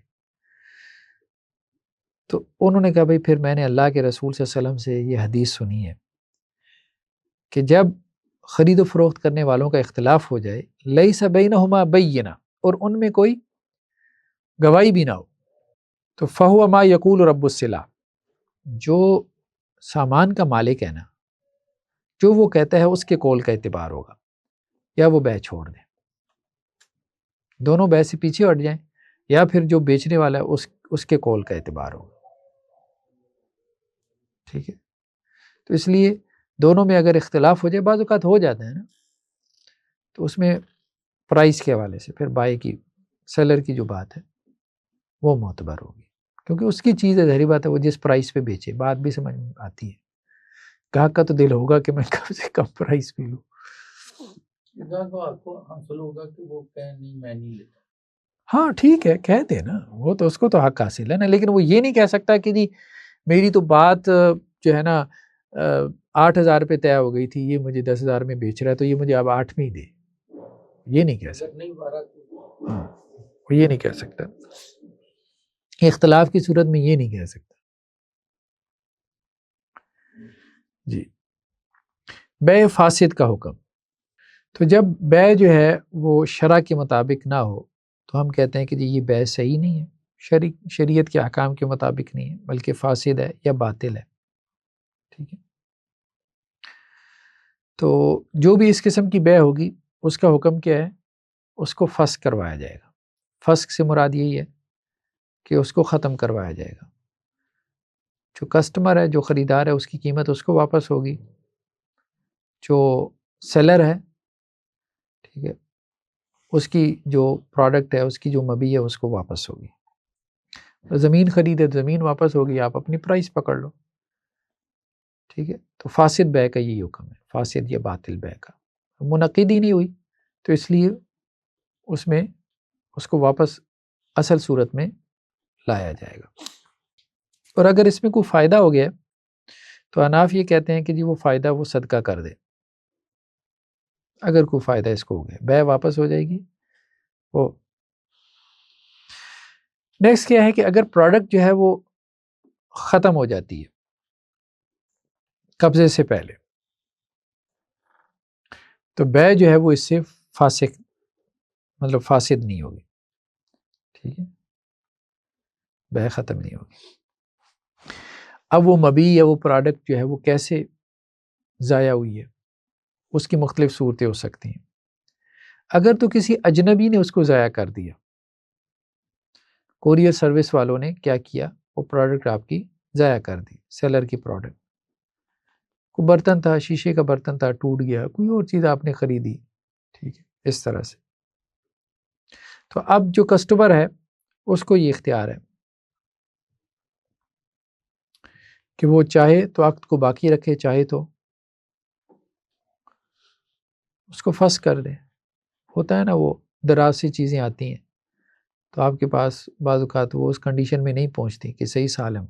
تو انہوں نے کہا بھائی پھر میں نے اللہ کے رسول صلی اللہ علیہ وسلم سے یہ حدیث سنی ہے کہ جب خرید و فروخت کرنے والوں کا اختلاف ہو جائے، لیس بینہما بینہ، اور ان میں کوئی گواہی بھی نہ ہو، تو فہو ما یقول رب السلع، جو سامان کا مالک ہے نا، جو وہ کہتا ہے اس کے قول کا اعتبار ہوگا، یا وہ بیع چھوڑ دیں، دونوں بیع سے پیچھے ہٹ جائیں، یا پھر جو بیچنے والا ہے اس کے قول کا اعتبار ہوگا۔ ٹھیک ہے، تو اس لیے دونوں میں اگر اختلاف ہو جائے، بعض اوقات ہو جاتا ہے نا، تو اس میں پرائس کے حوالے سے پھر بائے کی، سیلر کی جو بات ہے وہ معتبر ہوگی، کیونکہ اس کی چیز ہے، ظاہری بات ہے وہ جس پرائس پہ بیچے، بات بھی سمجھ میں آتی ہے۔ گاہک کا تو دل ہوگا کہ میں کم سے کم پرائس پہ لوں، گاہک کو آپ کو حاصل ہوگا کہ وہ کہے نہیں میں نہیں لیتا۔ ہاں ٹھیک ہے کہہ دے نا، وہ تو اس کو تو حق حاصل ہے نا، لیکن وہ یہ نہیں کہہ سکتا کہ جی میری تو بات جو ہے نا 8,000 پہ طے ہو گئی تھی، یہ مجھے 10,000 میں بیچ رہا ہے تو یہ مجھے اب 8 میں ہی دے، یہ نہیں کہہ سکتا۔ نہیں بارہ تو ہاں، وہ یہ نہیں کہہ سکتا، اختلاف کی صورت میں یہ نہیں کہہ سکتا۔ جی، بیع فاسد کا حکم، تو جب بیع جو ہے وہ شرع کے مطابق نہ ہو تو ہم کہتے ہیں کہ جی یہ بیع صحیح نہیں ہے، شریعت کے احکام کے مطابق نہیں ہے، بلکہ فاسد ہے یا باطل ہے۔ ٹھیک ہے، تو جو بھی اس قسم کی بیع ہوگی اس کا حکم کیا ہے؟ اس کو فسخ کروایا جائے گا۔ فسخ سے مراد یہی ہے کہ اس کو ختم کروایا جائے گا، جو کسٹمر ہے، جو خریدار ہے، اس کی قیمت اس کو واپس ہوگی، جو سیلر ہے ٹھیک ہے اس کی جو پروڈکٹ ہے، اس کی جو مبیع ہے اس کو واپس ہوگی۔ زمین خریدے تو زمین واپس ہوگی، آپ اپنی پرائس پکڑ لو۔ ٹھیک ہے، تو فاسد بیع کا یہی حکم ہے، فاسد یا باطل بیع کا۔ منعقد ہی نہیں ہوئی تو اس لیے اس میں اس کو واپس اصل صورت میں لایا جائے گا۔ اور اگر اس میں کوئی فائدہ ہو گیا تو حناف یہ کہتے ہیں کہ جی وہ فائدہ وہ صدقہ کر دے، اگر کوئی فائدہ اس کو ہو گیا بیع واپس ہو جائے گی۔ وہ نیکسٹ کیا ہے کہ اگر پروڈکٹ جو ہے وہ ختم ہو جاتی ہے قبضے سے پہلے، تو بیع جو ہے وہ اس سے فاسق مطلب فاسد نہیں ہوگی، ٹھیک ہے، بے ختم نہیں ہوگی۔ اب وہ مبیع یا وہ پروڈکٹ جو ہے وہ کیسے ضائع ہوئی ہے، اس کی مختلف صورتیں ہو سکتی ہیں۔ اگر تو کسی اجنبی نے اس کو ضائع کر دیا، کوریئر سروس والوں نے کیا کیا، وہ پروڈکٹ آپ کی ضائع کر دی، سیلر کی پروڈکٹ، کوئی برتن تھا، شیشے کا برتن تھا، ٹوٹ گیا، کوئی اور چیز آپ نے خریدی، ٹھیک ہے، اس طرح سے، تو اب جو کسٹمر ہے اس کو یہ اختیار ہے کہ وہ چاہے تو عقد کو باقی رکھے، چاہے تو اس کو فسخ کر دے۔ ہوتا ہے نا، وہ دراز سی چیزیں آتی ہیں تو آپ کے پاس بعض اوقات وہ اس کنڈیشن میں نہیں پہنچتی کہ صحیح سالم،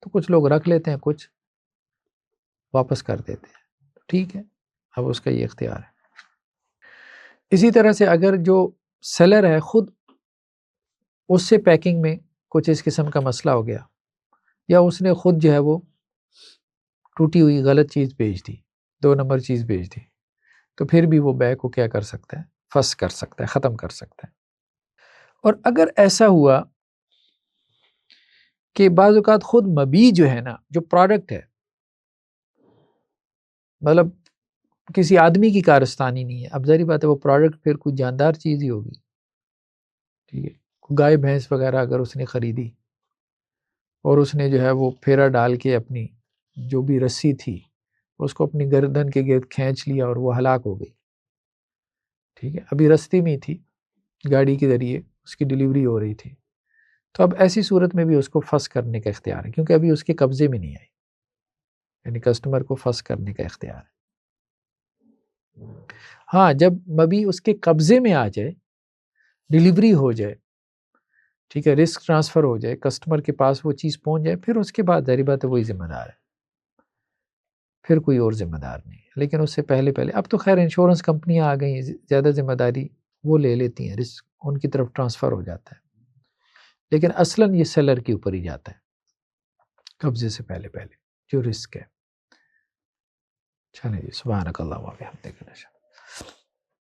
تو کچھ لوگ رکھ لیتے ہیں، کچھ واپس کر دیتے ہیں، ٹھیک ہے، اب اس کا یہ اختیار ہے۔ اسی طرح سے اگر جو سیلر ہے خود اس سے پیکنگ میں کچھ اس قسم کا مسئلہ ہو گیا، یا اس نے خود جو ہے وہ ٹوٹی ہوئی غلط چیز بھیج دی، 2 نمبر چیز بھیج دی، تو پھر بھی وہ بیع کو کیا کر سکتا ہے، فسخ کر سکتا ہے، ختم کر سکتا ہے۔ اور اگر ایسا ہوا کہ بعض اوقات خود مبیع جو ہے نا، جو پروڈکٹ ہے، مطلب کسی آدمی کی کارستانی نہیں ہے، اب ظاہری بات ہے وہ پروڈکٹ پھر کوئی جاندار چیز ہی ہوگی، ٹھیک ہے، گائے بھینس وغیرہ اگر اس نے خریدی اور اس نے جو ہے وہ پھیرا ڈال کے اپنی جو بھی رسی تھی اس کو اپنی گردن کے گرد کھینچ لیا اور وہ ہلاک ہو گئی، ٹھیک ہے، ابھی رستے میں تھی، گاڑی کے ذریعے اس کی ڈیلیوری ہو رہی تھی، تو اب ایسی صورت میں بھی اس کو فسخ کرنے کا اختیار ہے، کیونکہ ابھی اس کے قبضے میں نہیں آئی، یعنی کسٹمر کو فسخ کرنے کا اختیار ہے۔ ہاں، جب مبیع اس کے قبضے میں آ جائے، ڈیلیوری ہو جائے، ٹھیک ہے، رسک ٹرانسفر ہو جائے، کسٹمر کے پاس وہ چیز پہنچ جائے، پھر اس کے بعد ظاہری بات ہے وہی ذمہ دار ہے، پھر کوئی اور ذمہ دار نہیں ہے۔ لیکن اس سے پہلے اب تو خیر انشورنس کمپنیاں آ گئی ہیں، زیادہ ذمہ داری وہ لے لیتی ہیں، رسک ان کی طرف ٹرانسفر ہو جاتا ہے، لیکن اصلاً یہ سیلر کے اوپر ہی جاتا ہے قبضے سے پہلے جو رسک ہے۔ چلیں جی، سبحانک اللہم و بحمدک۔